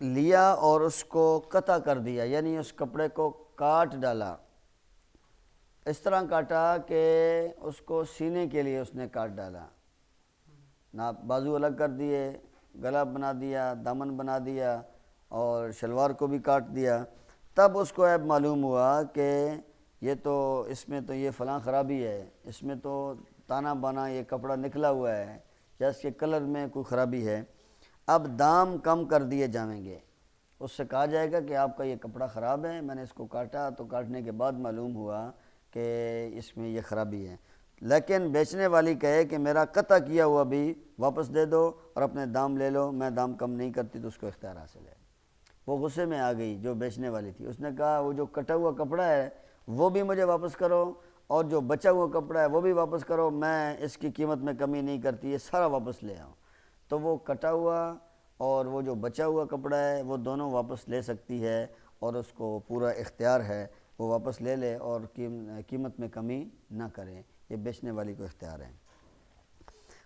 لیا اور اس کو قطع کر دیا، یعنی اس کپڑے کو کاٹ ڈالا، اس طرح کاٹا کہ اس کو سینے کے لیے اس نے کاٹ ڈالا، بازو الگ کر دیے، گلا بنا دیا، دامن بنا دیا اور شلوار کو بھی کاٹ دیا، تب اس کو عیب معلوم ہوا کہ یہ تو اس میں تو یہ فلاں خرابی ہے، اس میں تو تانا بانا یہ کپڑا نکلا ہوا ہے، یا اس کے کلر میں کوئی خرابی ہے، اب دام کم کر دیے جائیں گے۔ اس سے کہا جائے گا کہ آپ کا یہ کپڑا خراب ہے، میں نے اس کو کاٹا تو کاٹنے کے بعد معلوم ہوا کہ اس میں یہ خرابی ہے، لیکن بیچنے والی کہے کہ میرا قطع کیا ہوا بھی واپس دے دو اور اپنے دام لے لو، میں دام کم نہیں کرتی، تو اس کو اختیار حاصل ہے۔ وہ غصے میں آ گئی جو بیچنے والی تھی، اس نے کہا وہ جو کٹا ہوا کپڑا ہے وہ بھی مجھے واپس کرو، اور جو بچا ہوا کپڑا ہے وہ بھی واپس کرو، میں اس کی قیمت میں کمی نہیں کرتی، یہ سارا واپس لے آؤ۔ تو وہ کٹا ہوا اور وہ جو بچا ہوا کپڑا ہے وہ دونوں واپس لے سکتی ہے، اور اس کو پورا اختیار ہے، وہ واپس لے لے اور قیمت میں کمی نہ کرے، یہ بیچنے والی کو اختیار ہے۔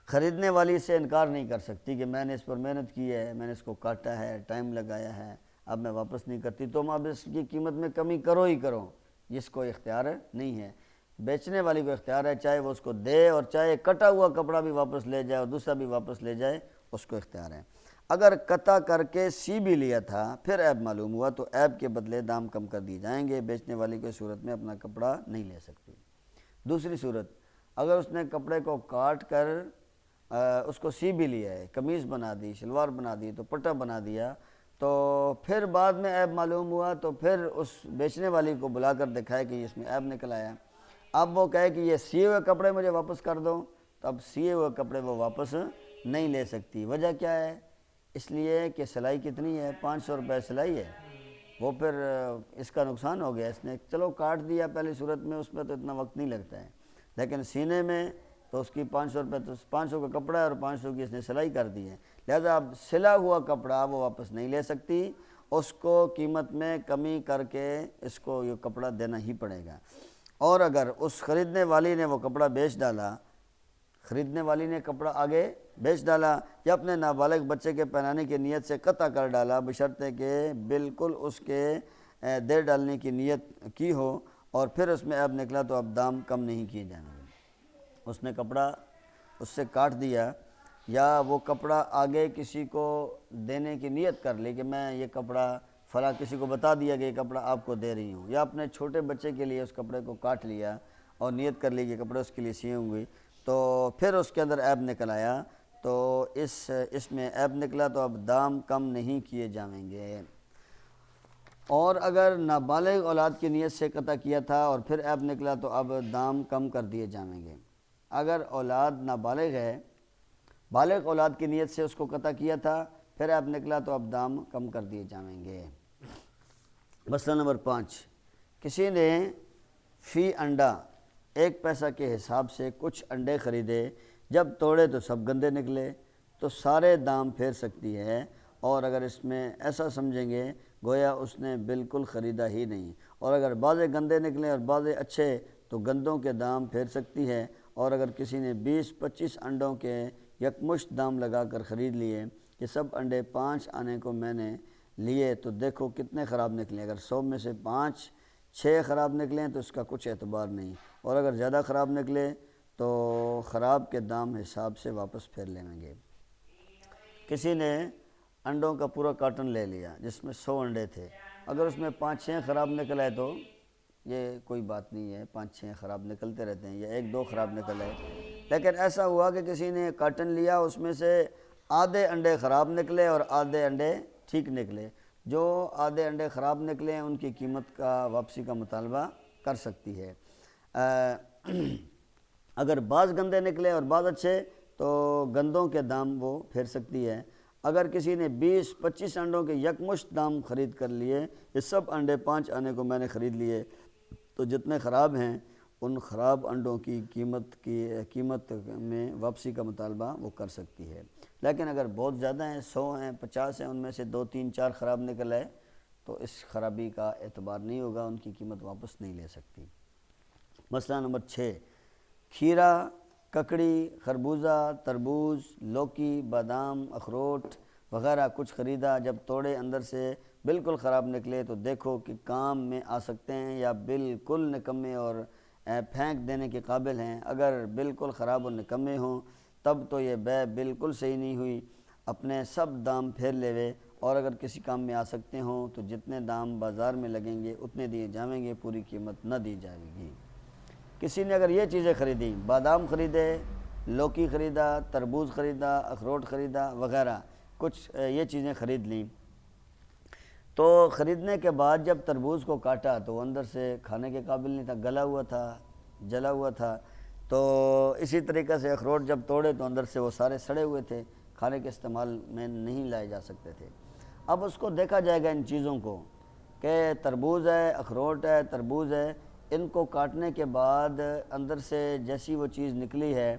خریدنے والی سے انکار نہیں کر سکتی کہ میں نے اس پر محنت کی ہے، میں نے اس کو کاٹا ہے، ٹائم لگایا ہے، اب میں واپس نہیں کرتی، تم اب اس کی قیمت میں کمی کرو ہی کرو، جس کو اختیار نہیں ہے۔ بیچنے والی کو اختیار ہے، چاہے وہ اس کو دے اور چاہے کٹا ہوا کپڑا بھی واپس لے جائے اور دوسرا بھی واپس لے جائے، اس کو اختیار ہے۔ اگر قطع کر کے سی بھی لیا تھا پھر عیب معلوم ہوا تو عیب کے بدلے دام کم کر دی جائیں گے، بیچنے والی کو اس صورت میں اپنا کپڑا نہیں لے سکتی۔ دوسری صورت، اگر اس نے کپڑے کو کاٹ کر اس کو سی بھی لیا ہے، قمیض بنا دی، شلوار بنا دی، تو پٹا بنا دیا، تو پھر بعد میں عیب معلوم ہوا تو پھر اس بیچنے والی کو بلا کر دکھائے کہ اس میں عیب نکل آیا۔ اب وہ کہے کہ یہ سیے ہوئے کپڑے مجھے واپس کر دو، تو اب سیے ہوئے کپڑے وہ واپس نہیں لے سکتی۔ وجہ کیا ہے؟ اس لیے کہ سلائی کتنی ہے، 500 روپے سلائی ہے، وہ پھر اس کا نقصان ہو گیا، اس نے چلو کاٹ دیا پہلی صورت میں، اس میں تو اتنا وقت نہیں لگتا ہے، لیکن سینے میں تو اس کی 500 روپے، تو 500 کا کپڑا ہے اور 500 کی اس نے سلائی کر دی ہے، لہذا اب سلا ہوا کپڑا وہ واپس نہیں لے سکتی، اس کو قیمت میں کمی کر کے اس کو یہ کپڑا دینا ہی پڑے گا۔ اور اگر اس خریدنے والی نے وہ کپڑا بیچ ڈالا، خریدنے والی نے کپڑا آگے بیچ ڈالا یا اپنے نابالغ بچے کے پہنانے کی نیت سے قطع کر ڈالا، بشرطے کہ بالکل اس کے دے ڈالنے کی نیت کی ہو، اور پھر اس میں عیب نکلا تو اب دام کم نہیں کیے جائیں گے۔ اس نے کپڑا اس سے کاٹ دیا، یا وہ کپڑا آگے کسی کو دینے کی نیت کر لی کہ میں یہ کپڑا فلاں کسی کو بتا دیا کہ یہ کپڑا آپ کو دے رہی ہوں، یا اپنے چھوٹے بچے کے لیے اس کپڑے کو کاٹ لیا اور نیت کر لی کہ کپڑے اس کے لیے سیے ہوں گے، تو پھر اس کے اندر عیب نکل آیا، تو اس میں عیب نکلا تو اب دام کم نہیں کیے جائیں گے۔ اور اگر نابالغ اولاد کی نیت سے قطع کیا تھا اور پھر عیب نکلا تو اب دام کم کر دیے جائیں گے۔ اگر اولاد نابالغ ہے، بالغ اولاد کی نیت سے اس کو قطع کیا تھا، پھر عیب نکلا تو اب دام کم کر دیے جائیں گے۔ مسئلہ نمبر 5، کسی نے فی انڈا 1 پیسہ کے حساب سے کچھ انڈے خریدے، جب توڑے تو سب گندے نکلے، تو سارے دام پھیر سکتی ہے، اور اگر اس میں ایسا سمجھیں گے گویا اس نے بالکل خریدا ہی نہیں، اور اگر بعضے گندے نکلیں اور بعضے اچھے تو گندوں کے دام پھیر سکتی ہے، اور اگر کسی نے 20-25 انڈوں کے یکمشت دام لگا کر خرید لیے کہ سب انڈے 5 آنے کو میں نے لیے تو دیکھو کتنے خراب نکلیں، اگر 100 میں سے 5-6 خراب نکلیں تو اس کا کچھ اعتبار نہیں، اور اگر زیادہ خراب نکلے تو خراب کے دام حساب سے واپس پھیر لیں گے۔ کسی نے انڈوں کا پورا کارٹن لے لیا جس میں 100 انڈے تھے، اگر اس میں 5-6 خراب نکل آئے تو یہ کوئی بات نہیں ہے، 5-6 خراب نکلتے رہتے ہیں، یا 1-2 خراب نکل آئے، لیکن ایسا ہوا کہ کسی نے کارٹن لیا، اس میں سے آدھے انڈے خراب نکلے اور آدھے انڈے ٹھیک نکلے، جو آدھے انڈے خراب نکلے ان کی قیمت کا واپسی کا مطالبہ کر سکتی ہے۔ اگر بعض گندے نکلے اور بعض اچھے تو گندوں کے دام وہ پھیر سکتی ہے۔ اگر کسی نے 20-25 انڈوں کے یکمشت دام خرید کر لیے، یہ سب انڈے 5 آنے کو میں نے خرید لیے، تو جتنے خراب ہیں ان خراب انڈوں کی قیمت میں واپسی کا مطالبہ وہ کر سکتی ہے، لیکن اگر بہت زیادہ ہیں، 100 ہیں، 50 ہیں، ان میں سے 2-3-4 خراب نکل آئے تو اس خرابی کا اعتبار نہیں ہوگا، ان کی قیمت واپس نہیں لے سکتی۔ مسئلہ نمبر 6، کھیرا، ککڑی، خربوزہ، تربوز، لوکی، بادام، اخروٹ وغیرہ کچھ خریدا، جب توڑے اندر سے بالکل خراب نکلے تو دیکھو کہ کام میں آ سکتے ہیں یا بالکل نکمے اور پھینک دینے کے قابل ہیں۔ اگر بالکل خراب اور نکمے ہوں تب تو یہ بیع بالکل صحیح نہیں ہوئی، اپنے سب دام پھیر لے ہوئے اور اگر کسی کام میں آ سکتے ہوں تو جتنے دام بازار میں لگیں گے اتنے دیے جائیں گے، پوری قیمت نہ دی جائے گی۔ کسی نے اگر یہ چیزیں خریدیں، بادام خریدے، لوکی خریدا، تربوز خریدا، اخروٹ خریدا وغیرہ، کچھ یہ چیزیں خرید لیں، تو خریدنے کے بعد جب تربوز کو کاٹا تو وہ اندر سے کھانے کے قابل نہیں تھا، گلا ہوا تھا، جلا ہوا تھا۔ تو اسی طریقے سے اخروٹ جب توڑے تو اندر سے وہ سارے سڑے ہوئے تھے، کھانے کے استعمال میں نہیں لائے جا سکتے تھے۔ اب اس کو دیکھا جائے گا ان چیزوں کو کہ تربوز ہے، اخروٹ ہے، تربوز ہے، ان کو کاٹنے کے بعد اندر سے جیسی وہ چیز نکلی ہے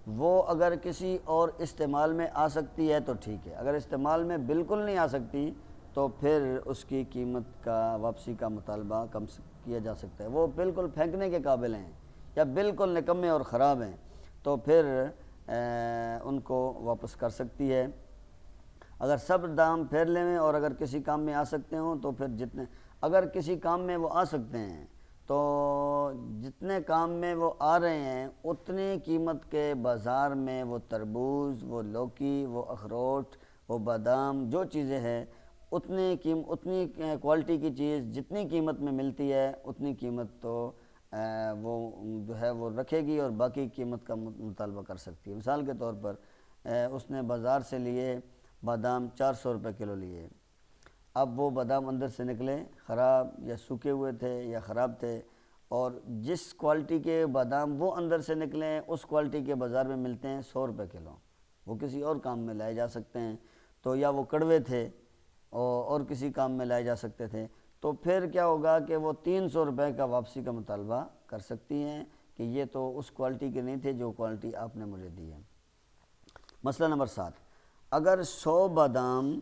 وہ اگر کسی اور استعمال میں آ سکتی ہے تو ٹھیک ہے، اگر استعمال میں بالکل نہیں آ سکتی تو پھر اس کی قیمت کا واپسی کا مطالبہ کم کیا جا سکتا ہے۔ وہ بالکل پھینکنے کے قابل ہیں یا بالکل نکمے اور خراب ہیں تو پھر ان کو واپس کر سکتی ہے۔ اگر سب دام پھیر لیں اور اگر کسی کام میں آ سکتے ہوں تو پھر جتنے، اگر کسی کام میں وہ آ سکتے ہیں تو جتنے کام میں وہ آ رہے ہیں اتنی قیمت کے بازار میں وہ تربوز، وہ لوکی، وہ اخروٹ، وہ بادام، جو چیزیں ہیں اتنی کوالٹی کی چیز جتنی قیمت میں ملتی ہے اتنی قیمت تو وہ جو ہے وہ رکھے گی اور باقی قیمت کا مطالبہ کر سکتی ہے۔ مثال کے طور پر اس نے بازار سے لیے بادام 400 روپے کلو لیے، اب وہ بادام اندر سے نکلے خراب یا سوکھے ہوئے تھے یا خراب تھے، اور جس کوالٹی کے بادام وہ اندر سے نکلے اس کوالٹی کے بازار میں ملتے ہیں 100 روپے کلو، وہ کسی اور کام میں لائے جا سکتے ہیں، تو یا وہ کڑوے تھے اور کسی کام میں لائے جا سکتے تھے، تو پھر کیا ہوگا کہ وہ 300 روپے کا واپسی کا مطالبہ کر سکتی ہیں کہ یہ تو اس کوالٹی کے نہیں تھے جو کوالٹی آپ نے مجھے دی ہے۔ مسئلہ نمبر 7، اگر 100 بادام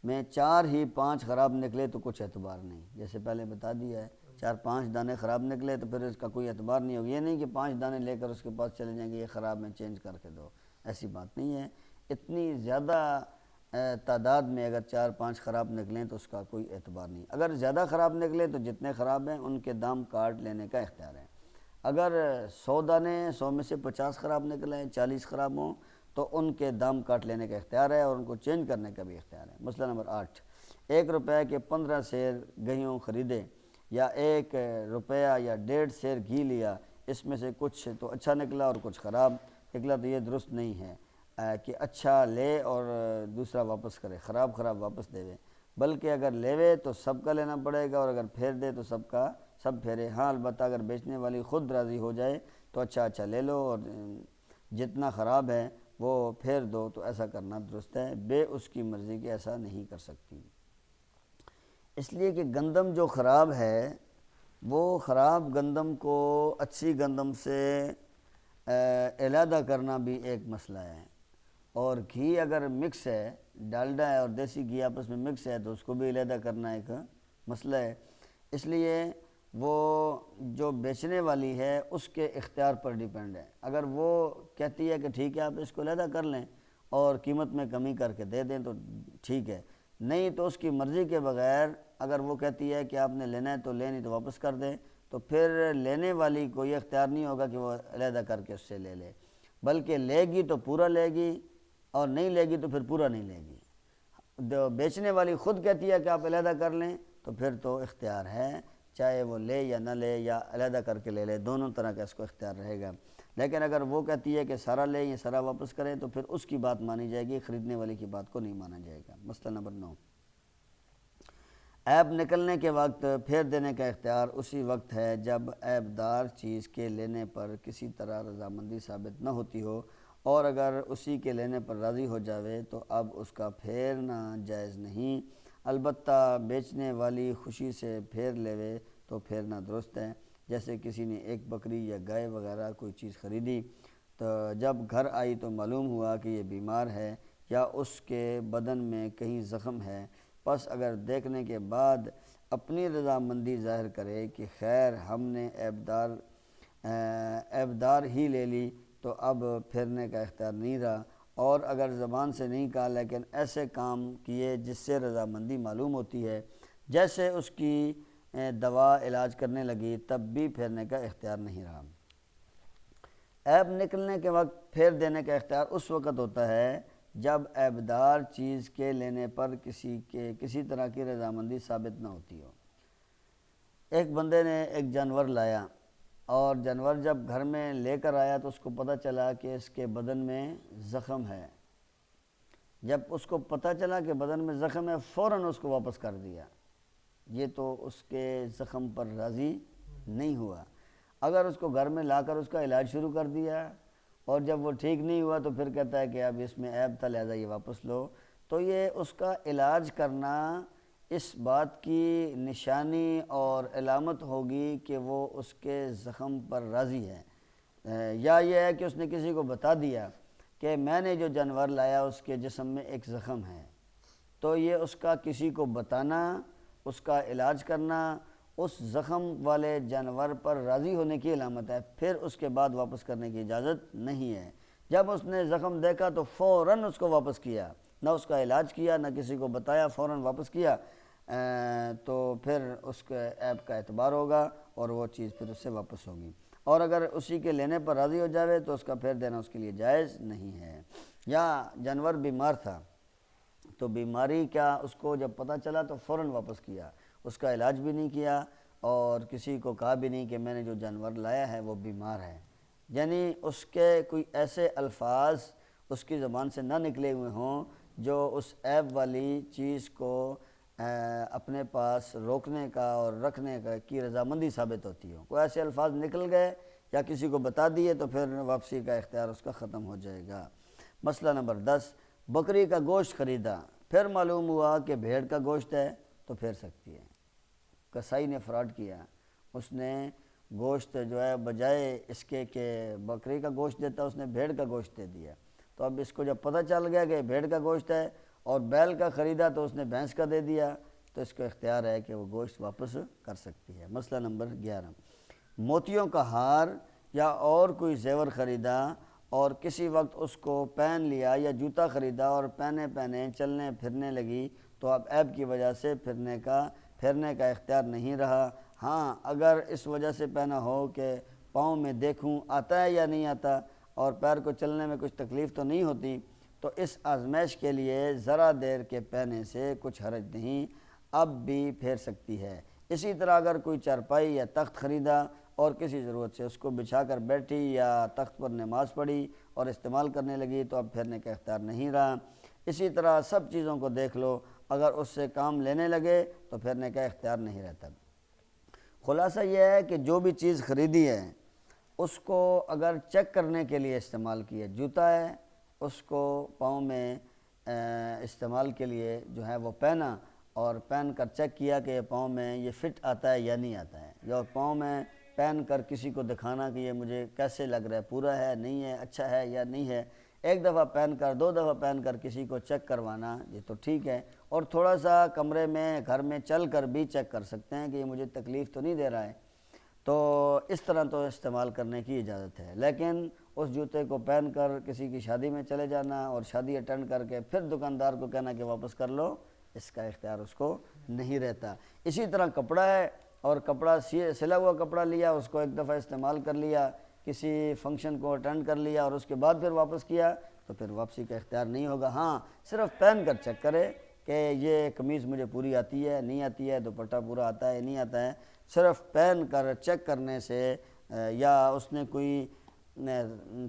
میں 4 ہی 5 خراب نکلے تو کچھ اعتبار نہیں، جیسے پہلے بتا دیا ہے 4-5 دانے خراب نکلے تو پھر اس کا کوئی اعتبار نہیں ہوگا۔ یہ نہیں کہ 5 دانے لے کر اس کے پاس چلے جائیں گے یہ خراب میں چینج کر کے دو، ایسی بات نہیں ہے۔ اتنی زیادہ تعداد میں اگر 4-5 خراب نکلیں تو اس کا کوئی اعتبار نہیں، اگر زیادہ خراب نکلے تو جتنے خراب ہیں ان کے دام کاٹ لینے کا اختیار ہے۔ اگر 100 دانے 100 میں سے 50 خراب نکلیں، 40 خراب ہوں تو ان کے دام کاٹ لینے کا اختیار ہے اور ان کو چینج کرنے کا بھی اختیار ہے۔ مسئلہ نمبر 8، 1 روپے کے 15 سیر گیہوں خریدے یا 1 روپیہ یا 1.5 سیر گھی لیا، اس میں سے کچھ تو اچھا نکلا اور کچھ خراب نکلا، تو یہ درست نہیں ہے کہ اچھا لے اور دوسرا واپس کرے، خراب واپس دے، بلکہ اگر لیوے تو سب کا لینا پڑے گا اور اگر پھیر دے تو سب پھیرے۔ ہاں البتہ اگر بیچنے والی خود راضی ہو جائے تو اچھا لے لو اور جتنا خراب ہے وہ پھیر دو، تو ایسا کرنا درست ہے، بے اس کی مرضی کے ایسا نہیں کر سکتی، اس لیے کہ گندم جو خراب ہے وہ خراب گندم کو اچھی گندم سے علیحدہ کرنا بھی ایک مسئلہ ہے، اور گھی اگر مکس ہے، ڈالڈا ہے اور دیسی گھی آپس میں مکس ہے تو اس کو بھی علیحدہ کرنا ایک مسئلہ ہے، اس لیے وہ جو بیچنے والی ہے اس کے اختیار پر ڈیپینڈ ہے۔ اگر وہ کہتی ہے کہ ٹھیک ہے آپ اس کو علیحدہ کر لیں اور قیمت میں کمی کر کے دے دیں تو ٹھیک ہے، نہیں تو اس کی مرضی کے بغیر اگر وہ کہتی ہے کہ آپ نے لینا ہے تو لے، نہیں تو واپس کر دیں، تو پھر لینے والی کو یہ اختیار نہیں ہوگا کہ وہ علیحدہ کر کے اس سے لے لے، بلکہ لے گی تو پورا لے گی اور نہیں لے گی تو پھر پورا نہیں لے گی۔ بیچنے والی خود کہتی ہے کہ آپ علیحدہ کر لیں تو پھر تو اختیار ہے، چاہے وہ لے یا نہ لے یا علیحدہ کر کے لے لے، دونوں طرح کا اس کو اختیار رہے گا۔ لیکن اگر وہ کہتی ہے کہ سارا لے یا سارا واپس کریں تو پھر اس کی بات مانی جائے گی، خریدنے والے کی بات کو نہیں مانا جائے گا۔ مسئلہ نمبر 9، عیب نکلنے کے وقت پھیر دینے کا اختیار اسی وقت ہے جب عیب دار چیز کے لینے پر کسی طرح رضامندی ثابت نہ ہوتی ہو، اور اگر اسی کے لینے پر راضی ہو جاوے تو اب اس کا پھیرنا جائز نہیں، البتہ بیچنے والی خوشی سے پھیر لیوے تو پھیرنا درست ہے۔ جیسے کسی نے ایک بکری یا گائے وغیرہ کوئی چیز خریدی، تو جب گھر آئی تو معلوم ہوا کہ یہ بیمار ہے یا اس کے بدن میں کہیں زخم ہے، پس اگر دیکھنے کے بعد اپنی رضامندی ظاہر کرے کہ خیر ہم نے عیبدار ہی لے لی تو اب پھیرنے کا اختیار نہیں رہا، اور اگر زبان سے نہیں کہا لیکن ایسے کام کیے جس سے رضامندی معلوم ہوتی ہے، جیسے اس کی دوا علاج کرنے لگی، تب بھی پھیرنے کا اختیار نہیں رہا۔ عیب نکلنے کے وقت پھیر دینے کا اختیار اس وقت ہوتا ہے جب عیبدار چیز کے لینے پر کسی طرح کی رضامندی ثابت نہ ہوتی ہو۔ ایک بندے نے ایک جانور لایا اور جانور جب گھر میں لے کر آیا تو اس کو پتہ چلا کہ اس کے بدن میں زخم ہے۔ جب اس کو پتہ چلا کہ بدن میں زخم ہے فوراً اس کو واپس کر دیا۔ یہ تو اس کے زخم پر راضی نہیں ہوا۔ اگر اس کو گھر میں لا کر اس کا علاج شروع کر دیا اور جب وہ ٹھیک نہیں ہوا تو پھر کہتا ہے کہ اب اس میں عیب تھا لہذا یہ واپس لو، تو یہ اس کا علاج کرنا اس بات کی نشانی اور علامت ہوگی کہ وہ اس کے زخم پر راضی ہے۔ یا یہ ہے کہ اس نے کسی کو بتا دیا کہ میں نے جو جانور لایا اس کے جسم میں ایک زخم ہے، تو یہ اس کا کسی کو بتانا، اس کا علاج کرنا اس زخم والے جانور پر راضی ہونے کی علامت ہے، پھر اس کے بعد واپس کرنے کی اجازت نہیں ہے۔ جب اس نے زخم دیکھا تو فوراً اس کو واپس کیا، نہ اس کا علاج کیا نہ کسی کو بتایا، فوراً واپس کیا، تو پھر اس کے عیب کا اعتبار ہوگا اور وہ چیز پھر اس سے واپس ہوگی۔ اور اگر اسی کے لینے پر راضی ہو جاوے تو اس کا پھر دینا اس کے لیے جائز نہیں ہے۔ یا جانور بیمار تھا تو بیماری کا اس کو جب پتہ چلا تو فوراً واپس کیا، اس کا علاج بھی نہیں کیا اور کسی کو کہا بھی نہیں کہ میں نے جو جانور لایا ہے وہ بیمار ہے۔ یعنی اس کے کوئی ایسے الفاظ اس کی زبان سے نہ نکلے ہوئے ہوں جو اس عیب والی چیز کو اپنے پاس روکنے کا اور رکھنے کا کی رضامندی ثابت ہوتی ہو۔ کوئی ایسے الفاظ نکل گئے یا کسی کو بتا دیے تو پھر واپسی کا اختیار اس کا ختم ہو جائے گا۔ مسئلہ نمبر 10، بکری کا گوشت خریدا، پھر معلوم ہوا کہ بھیڑ کا گوشت ہے تو پھیر سکتی ہے۔ کسائی نے فراڈ کیا، اس نے گوشت جو ہے بجائے اس کے کہ بکری کا گوشت دیتا اس نے بھیڑ کا گوشت دے دیا۔ تو اب اس کو جب پتہ چل گیا کہ بھیڑ کا گوشت ہے اور بیل کا خریدا تو اس نے بھینس کا دے دیا، تو اس کو اختیار ہے کہ وہ گوشت واپس کر سکتی ہے۔ مسئلہ نمبر 11، موتیوں کا ہار یا اور کوئی زیور خریدا اور کسی وقت اس کو پہن لیا، یا جوتا خریدا اور پہنے چلنے پھرنے لگی تو اب عیب کی وجہ سے پھرنے کا اختیار نہیں رہا۔ ہاں اگر اس وجہ سے پہنا ہو کہ پاؤں میں دیکھوں آتا ہے یا نہیں آتا اور پیر کو چلنے میں کچھ تکلیف تو نہیں ہوتی، تو اس آزمائش کے لیے ذرا دیر کے پہنے سے کچھ حرج نہیں، اب بھی پھیر سکتی ہے۔ اسی طرح اگر کوئی چارپائی یا تخت خریدا اور کسی ضرورت سے اس کو بچھا کر بیٹھی یا تخت پر نماز پڑھی اور استعمال کرنے لگی تو اب پھیرنے کا اختیار نہیں رہا۔ اسی طرح سب چیزوں کو دیکھ لو، اگر اس سے کام لینے لگے تو پھیرنے کا اختیار نہیں رہتا۔ خلاصہ یہ ہے کہ جو بھی چیز خریدی ہے اس کو اگر چیک کرنے کے لیے استعمال کیا، جوتا ہے اس کو پاؤں میں استعمال کے لیے جو ہے وہ پہنا اور پہن کر چیک کیا کہ یہ پاؤں میں یہ فٹ آتا ہے یا نہیں آتا ہے، یا پاؤں میں پہن کر کسی کو دکھانا کہ یہ مجھے کیسے لگ رہا ہے، پورا ہے نہیں ہے، اچھا ہے یا نہیں ہے، ایک دفعہ پہن کر 2 دفعہ پہن کر کسی کو چیک کروانا یہ تو ٹھیک ہے، اور تھوڑا سا کمرے میں گھر میں چل کر بھی چیک کر سکتے ہیں کہ یہ مجھے تکلیف تو نہیں دے رہا ہے، تو اس طرح تو استعمال کرنے کی اجازت ہے۔ لیکن اس جوتے کو پہن کر کسی کی شادی میں چلے جانا اور شادی اٹینڈ کر کے پھر دکاندار کو کہنا کہ واپس کر لو، اس کا اختیار اس کو نہیں رہتا۔ اسی طرح کپڑا ہے اور کپڑا سلا ہوا کپڑا لیا، اس کو ایک دفعہ استعمال کر لیا، کسی فنکشن کو اٹینڈ کر لیا اور اس کے بعد پھر واپس کیا تو پھر واپسی کا اختیار نہیں ہوگا۔ ہاں صرف پہن کر چیک کرے کہ یہ قمیض مجھے پوری آتی ہے نہیں آتی ہے، دوپٹہ پورا آتا ہے نہیں آتا ہے، صرف پہن کر چیک کرنے سے، یا اس نے کوئی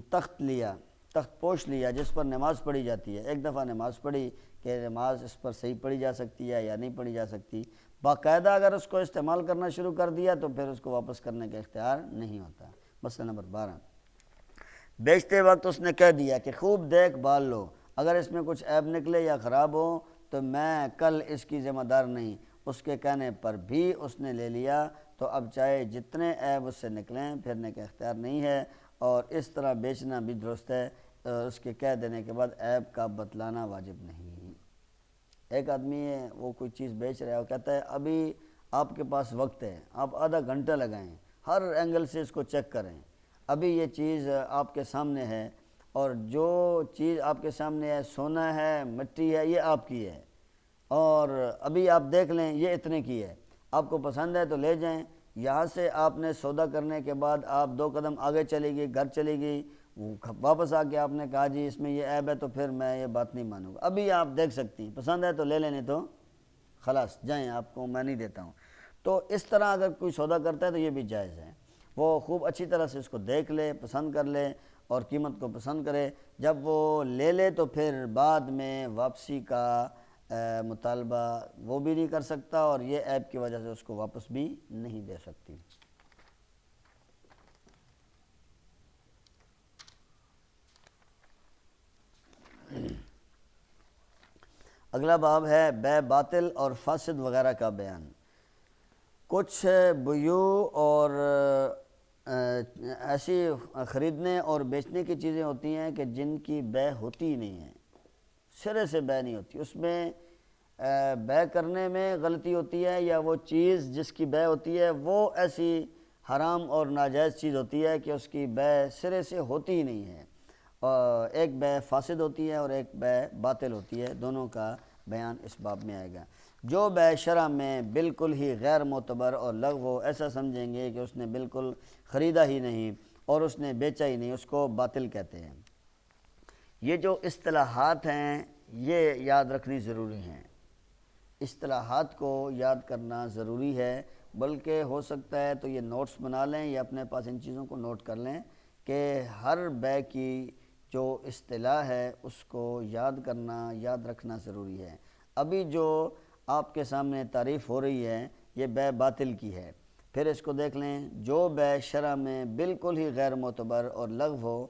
تخت لیا، تخت پوش لیا جس پر نماز پڑھی جاتی ہے، ایک دفعہ نماز پڑھی کہ نماز اس پر صحیح پڑھی جا سکتی ہے یا نہیں پڑھی جا سکتی، باقاعدہ اگر اس کو استعمال کرنا شروع کر دیا تو پھر اس کو واپس کرنے کا اختیار نہیں ہوتا۔ مسئلہ نمبر 12، بیچتے وقت اس نے کہہ دیا کہ خوب دیکھ بھال لو، اگر اس میں کچھ عیب نکلے یا خراب ہو تو میں کل اس کی ذمہ دار نہیں، اس کے کہنے پر بھی اس نے لے لیا تو اب چاہے جتنے عیب اس سے نکلیں پھرنے کا اختیار نہیں ہے، اور اس طرح بیچنا بھی درست ہے، اس کے کہہ دینے کے بعد عیب کا بتلانا واجب نہیں۔ ایک آدمی ہے وہ کوئی چیز بیچ رہا ہے، وہ کہتا ہے ابھی آپ کے پاس وقت ہے، آپ آدھا گھنٹہ لگائیں، ہر اینگل سے اس کو چیک کریں، ابھی یہ چیز آپ کے سامنے ہے اور جو چیز آپ کے سامنے ہے سونا ہے مٹی ہے یہ آپ کی ہے، اور ابھی آپ دیکھ لیں یہ اتنے کی ہے، آپ کو پسند ہے تو لے جائیں۔ یہاں سے آپ نے سودا کرنے کے بعد آپ 2 قدم آگے چلی گئی، گھر چلی گئی، واپس آ کے آپ نے کہا جی اس میں یہ عیب ہے تو پھر میں یہ بات نہیں مانوں گا. ابھی آپ دیکھ سکتی ہیں, پسند ہے تو لے لینے, تو خلاص جائیں, آپ کو میں نہیں دیتا ہوں. تو اس طرح اگر کوئی سودا کرتا ہے تو یہ بھی جائز ہے. وہ خوب اچھی طرح سے اس کو دیکھ لے, پسند کر لے اور قیمت کو پسند کرے. جب وہ لے لے تو پھر بعد میں واپسی کا مطالبہ وہ بھی نہیں کر سکتا, اور یہ عیب کی وجہ سے اس کو واپس بھی نہیں دے سکتی. اگلا باب ہے بے باطل اور فاسد وغیرہ کا بیان. کچھ بیوع اور ایسی خریدنے اور بیچنے کی چیزیں ہوتی ہیں کہ جن کی بے ہوتی نہیں ہے, سرے سے بے نہیں ہوتی. اس میں بے کرنے میں غلطی ہوتی ہے, یا وہ چیز جس کی بے ہوتی ہے وہ ایسی حرام اور ناجائز چیز ہوتی ہے کہ اس کی بے سرے سے ہوتی ہی نہیں ہے. ایک بے فاسد ہوتی ہے اور ایک بے باطل ہوتی ہے. دونوں کا بیان اس باب میں آئے گا. جو بے شرع میں بالکل ہی غیر معتبر اور لغو, ایسا سمجھیں گے کہ اس نے بالکل خریدا ہی نہیں اور اس نے بیچا ہی نہیں, اس کو باطل کہتے ہیں. یہ جو اصطلاحات ہیں یہ یاد رکھنی ضروری ہیں. اصطلاحات کو یاد کرنا ضروری ہے, بلکہ ہو سکتا ہے تو یہ نوٹس بنا لیں یا اپنے پاس ان چیزوں کو نوٹ کر لیں کہ ہر بے کی جو اصطلاح ہے اس کو یاد کرنا, یاد رکھنا ضروری ہے. ابھی جو آپ کے سامنے تعریف ہو رہی ہے یہ بے باطل کی ہے. پھر اس کو دیکھ لیں. جو بے شرع میں بالکل ہی غیر معتبر اور لغو ہو,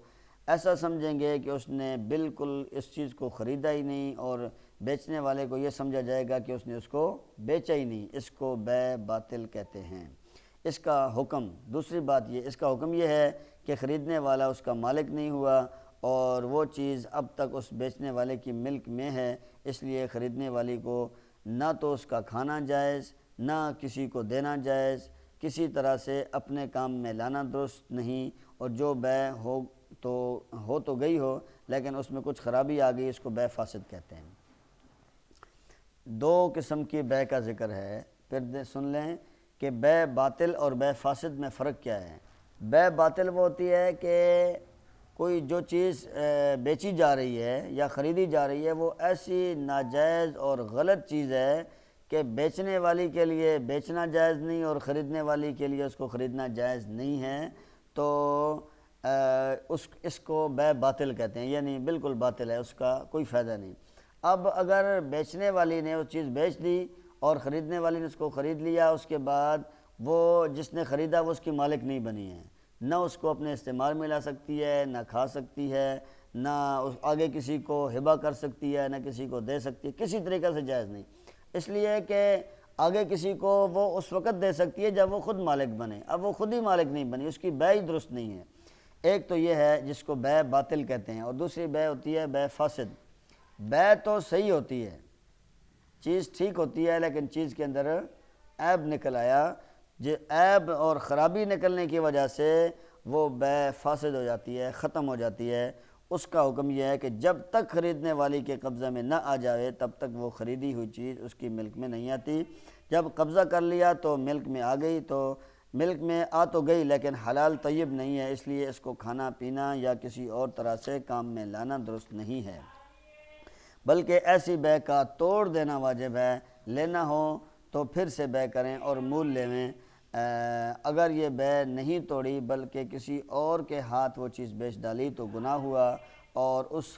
ایسا سمجھیں گے کہ اس نے بالکل اس چیز کو خریدا ہی نہیں, اور بیچنے والے کو یہ سمجھا جائے گا کہ اس نے اس کو بیچا ہی نہیں, اس کو بے باطل کہتے ہیں. اس کا حکم, دوسری بات یہ, اس کا حکم یہ ہے کہ خریدنے والا اس کا مالک نہیں ہوا اور وہ چیز اب تک اس بیچنے والے کی ملک میں ہے, اس لیے خریدنے والی کو نہ تو اس کا کھانا جائز, نہ کسی کو دینا جائز, کسی طرح سے اپنے کام میں لانا درست نہیں. اور جو بے ہو تو گئی ہو لیکن اس میں کچھ خرابی آ گئی, اس کو بے فاسد کہتے ہیں. دو قسم کی بے کا ذکر ہے, پھر سن لیں کہ بے باطل اور بے فاسد میں فرق کیا ہے. بے باطل وہ ہوتی ہے کہ کوئی جو چیز بیچی جا رہی ہے یا خریدی جا رہی ہے وہ ایسی ناجائز اور غلط چیز ہے کہ بیچنے والی کے لیے بیچنا جائز نہیں اور خریدنے والی کے لیے اس کو خریدنا جائز نہیں ہے, تو اس کو بے باطل کہتے ہیں. یعنی بالکل باطل ہے, اس کا کوئی فائدہ نہیں. اب اگر بیچنے والی نے وہ چیز بیچ دی اور خریدنے والی نے اس کو خرید لیا, اس کے بعد وہ جس نے خریدا وہ اس کی مالک نہیں بنی ہے, نہ اس کو اپنے استعمال میں لا سکتی ہے, نہ کھا سکتی ہے, نہ آگے کسی کو ہبہ کر سکتی ہے, نہ کسی کو دے سکتی ہے, کسی طریقے سے جائز نہیں. اس لیے کہ آگے کسی کو وہ اس وقت دے سکتی ہے جب وہ خود مالک بنے. اب وہ خود ہی مالک نہیں بنی, اس کی بے ہی درست نہیں ہے. ایک تو یہ ہے جس کو بے باطل کہتے ہیں, اور دوسری بے ہوتی ہے بے فاسد. بے تو صحیح ہوتی ہے, چیز ٹھیک ہوتی ہے, لیکن چیز کے اندر عیب نکل آیا, جو عیب اور خرابی نکلنے کی وجہ سے وہ بے فاسد ہو جاتی ہے, ختم ہو جاتی ہے. اس کا حکم یہ ہے کہ جب تک خریدنے والی کے قبضہ میں نہ آ جائے تب تک وہ خریدی ہوئی چیز اس کی ملک میں نہیں آتی. جب قبضہ کر لیا تو ملک میں آ گئی, تو ملک میں آ تو گئی لیکن حلال طیب نہیں ہے, اس لیے اس کو کھانا پینا یا کسی اور طرح سے کام میں لانا درست نہیں ہے. بلکہ ایسی بے کا توڑ دینا واجب ہے. لینا ہو تو پھر سے بے کریں اور مول لیں. اگر یہ بے نہیں توڑی بلکہ کسی اور کے ہاتھ وہ چیز بیچ ڈالی تو گناہ ہوا, اور اس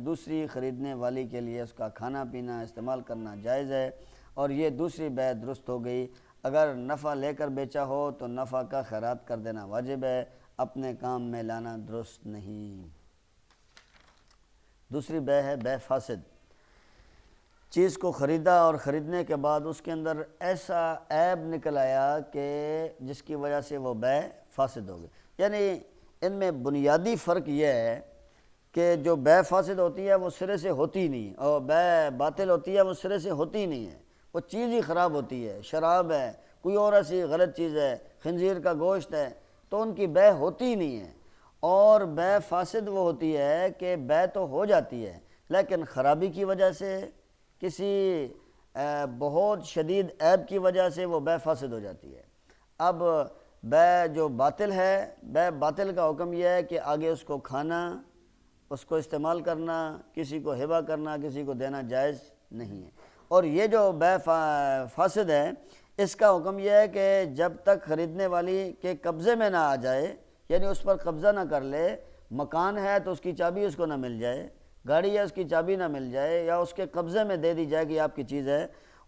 دوسری خریدنے والی کے لیے اس کا کھانا پینا استعمال کرنا جائز ہے, اور یہ دوسری بے درست ہو گئی. اگر نفع لے کر بیچا ہو تو نفع کا خیرات کر دینا واجب ہے, اپنے کام میں لانا درست نہیں. دوسری بے ہے بے فاسد. چیز کو خریدا اور خریدنے کے بعد اس کے اندر ایسا عیب نکل آیا کہ جس کی وجہ سے وہ بے فاسد ہو گئی. یعنی ان میں بنیادی فرق یہ ہے کہ جو بے فاسد ہوتی ہے وہ سرے سے ہوتی نہیں, اور بے باطل ہوتی ہے وہ سرے سے ہوتی نہیں ہے, وہ چیز ہی خراب ہوتی ہے. شراب ہے, کوئی اور ایسی غلط چیز ہے, خنزیر کا گوشت ہے, تو ان کی بے ہوتی نہیں ہے. اور بے فاسد وہ ہوتی ہے کہ بے تو ہو جاتی ہے لیکن خرابی کی وجہ سے, کسی بہت شدید عیب کی وجہ سے وہ بے فاسد ہو جاتی ہے. اب بے جو باطل ہے، بے باطل کا حکم یہ ہے کہ آگے اس کو کھانا، اس کو استعمال کرنا، کسی کو ہبہ کرنا، کسی کو دینا جائز نہیں ہے۔ اور یہ جو بے فاسد ہے، اس کا حکم یہ ہے کہ جب تک خریدنے والی کے قبضے میں نہ آ جائے، یعنی اس پر قبضہ نہ کر لے، مکان ہے تو اس کی چابی اس کو نہ مل جائے، گاڑی ہے اس کی چابی نہ مل جائے، یا اس کے قبضے میں دے دی جائے کہ آپ کی چیز ہے،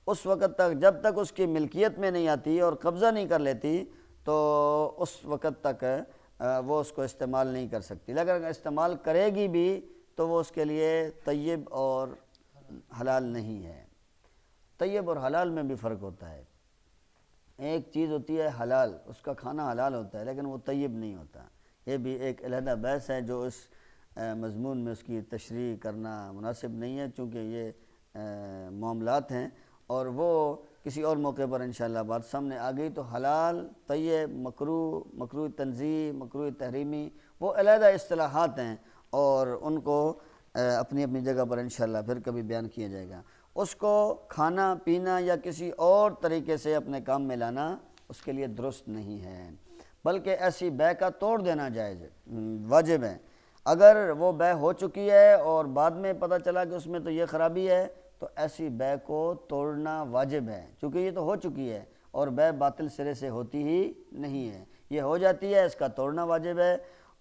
اس وقت تک جب تک اس کی ملکیت میں نہیں آتی اور قبضہ نہیں کر لیتی تو اس وقت تک وہ اس کو استعمال نہیں کر سکتی۔ لیکن اگر استعمال کرے گی بھی تو وہ اس کے لیے طیب اور حلال نہیں ہے۔ طیب اور حلال میں بھی فرق ہوتا ہے۔ ایک چیز ہوتی ہے حلال، اس کا کھانا حلال ہوتا ہے لیکن وہ طیب نہیں ہوتا۔ یہ بھی ایک علیحدہ بحث ہے جو اس مضمون میں اس کی تشریح کرنا مناسب نہیں ہے، چونکہ یہ معاملات ہیں اور وہ کسی اور موقع پر انشاءاللہ بات سامنے آ گئی۔ تو حلال، طیب، مکروہ، مکروہ تنزیہ، مکروہ تحریمی، وہ علیحدہ اصطلاحات ہیں اور ان کو اپنی اپنی جگہ پر انشاءاللہ پھر کبھی بیان کیا جائے گا۔ اس کو کھانا پینا یا کسی اور طریقے سے اپنے کام میں لانا اس کے لیے درست نہیں ہے، بلکہ ایسی بے کا توڑ دینا جائز ہے، واجب ہے۔ اگر وہ بے ہو چکی ہے اور بعد میں پتہ چلا کہ اس میں تو یہ خرابی ہے تو ایسی بے کو توڑنا واجب ہے، چونکہ یہ تو ہو چکی ہے اور بے باطل سرے سے ہوتی ہی نہیں ہے، یہ ہو جاتی ہے، اس کا توڑنا واجب ہے۔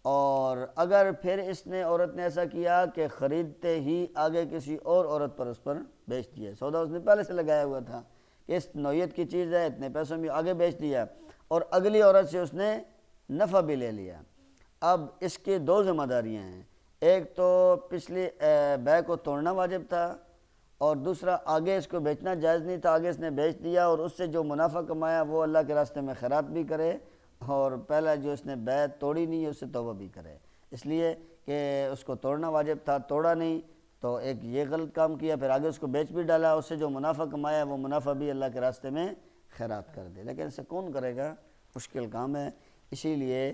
اور اگر پھر اس نے عورت نے ایسا کیا کہ خریدتے ہی آگے کسی اور عورت پر اس پر بیچ دیا، سودا اس نے پہلے سے لگایا ہوا تھا کہ اس نوعیت کی چیز ہے، اتنے پیسوں میں آگے بیچ دیا اور اگلی عورت سے اس نے نفع بھی لے لیا، اب اس کی دو ذمہ داریاں ہیں، ایک تو پچھلی بے کو توڑنا واجب تھا اور دوسرا آگے اس کو بیچنا جائز نہیں تھا، آگے اس نے بیچ دیا اور اس سے جو منافع کمایا وہ اللہ کے راستے میں خیرات بھی کرے اور پہلا جو اس نے بے توڑی نہیں ہے اس سے توبہ بھی کرے، اس لیے کہ اس کو توڑنا واجب تھا، توڑا نہیں تو ایک یہ غلط کام کیا، پھر آگے اس کو بیچ بھی ڈالا، اس سے جو منافع کمایا وہ منافع بھی اللہ کے راستے میں خیرات کر دے، لیکن اسے کون کرے گا؟ مشکل کام ہے۔ اسی لیے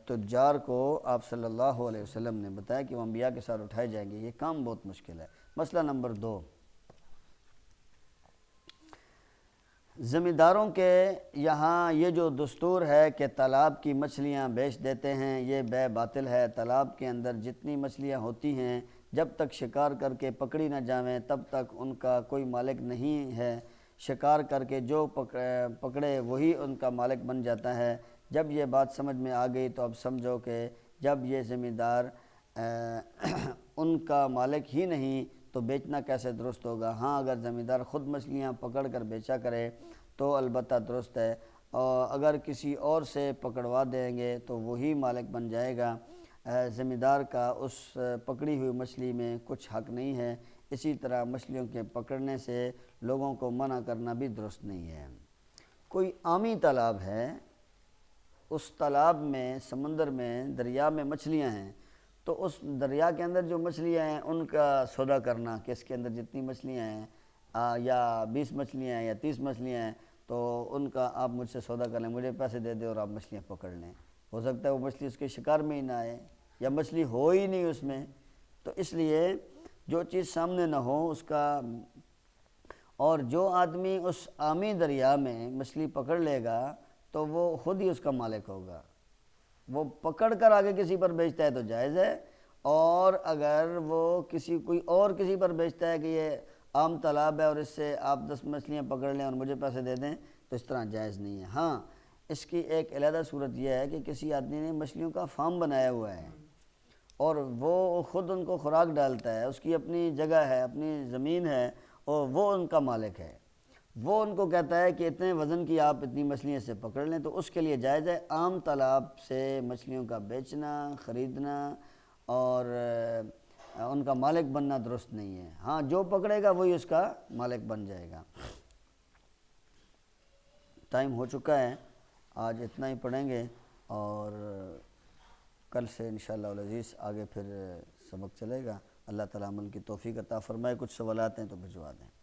تجار کو آپ صلی اللہ علیہ وسلم نے بتایا کہ وہ انبیاء کے ساتھ اٹھائے جائیں گے، یہ کام بہت مشکل ہے۔ مسئلہ نمبر 2، زمینداروں کے یہاں یہ جو دستور ہے کہ تالاب کی مچھلیاں بیچ دیتے ہیں، یہ بے باطل ہے۔ تالاب کے اندر جتنی مچھلیاں ہوتی ہیں جب تک شکار کر کے پکڑی نہ جاویں تب تک ان کا کوئی مالک نہیں ہے، شکار کر کے جو پکڑے وہی ان کا مالک بن جاتا ہے۔ جب یہ بات سمجھ میں آ گئی تو اب سمجھو کہ جب یہ زمیندار ان کا مالک ہی نہیں تو بیچنا کیسے درست ہوگا؟ ہاں اگر زمیندار خود مچھلیاں پکڑ کر بیچا کرے تو البتہ درست ہے، اور اگر کسی اور سے پکڑوا دیں گے تو وہی مالک بن جائے گا، زمیندار کا اس پکڑی ہوئی مچھلی میں کچھ حق نہیں ہے۔ اسی طرح مچھلیوں کے پکڑنے سے لوگوں کو منع کرنا بھی درست نہیں ہے۔ کوئی عامی تالاب ہے، اس تالاب میں، سمندر میں، دریا میں مچھلیاں ہیں، تو اس دریا کے اندر جو مچھلیاں ہیں ان کا سودا کرنا کہ اس کے اندر جتنی مچھلیاں ہیں یا 20 مچھلیاں ہیں یا 30 مچھلیاں ہیں تو ان کا آپ مجھ سے سودا کر لیں، مجھے پیسے دے دیں اور آپ مچھلیاں پکڑ لیں۔ ہو سکتا ہے وہ مچھلی اس کے شکار میں ہی نہ آئے یا مچھلی ہو ہی نہیں اس میں، تو اس لیے جو چیز سامنے نہ ہو اس کا، اور جو آدمی اس عامی دریا میں مچھلی پکڑ لے گا تو وہ خود ہی اس کا مالک ہوگا، وہ پکڑ کر آگے کسی پر بیچتا ہے تو جائز ہے، اور اگر وہ کسی پر بیچتا ہے کہ یہ عام تالاب ہے اور اس سے آپ 10 مچھلیاں پکڑ لیں اور مجھے پیسے دے دیں تو اس طرح جائز نہیں ہے۔ ہاں اس کی ایک علیحدہ صورت یہ ہے کہ کسی آدمی نے مچھلیوں کا فارم بنایا ہوا ہے اور وہ خود ان کو خوراک ڈالتا ہے، اس کی اپنی جگہ ہے، اپنی زمین ہے اور وہ ان کا مالک ہے، وہ ان کو کہتا ہے کہ اتنے وزن کی آپ اتنی مچھلیاں سے پکڑ لیں تو اس کے لیے جائز ہے۔ عام تالاب سے مچھلیوں کا بیچنا، خریدنا اور ان کا مالک بننا درست نہیں ہے۔ ہاں جو پکڑے گا وہی اس کا مالک بن جائے گا۔ ٹائم ہو چکا ہے، آج اتنا ہی پڑھیں گے اور کل سے انشاءاللہ العزیز آگے پھر سبق چلے گا۔ اللہ تعالیٰ عمل کی توفیق عطا فرمائے۔ کچھ سوالات ہیں تو بھجوا دیں۔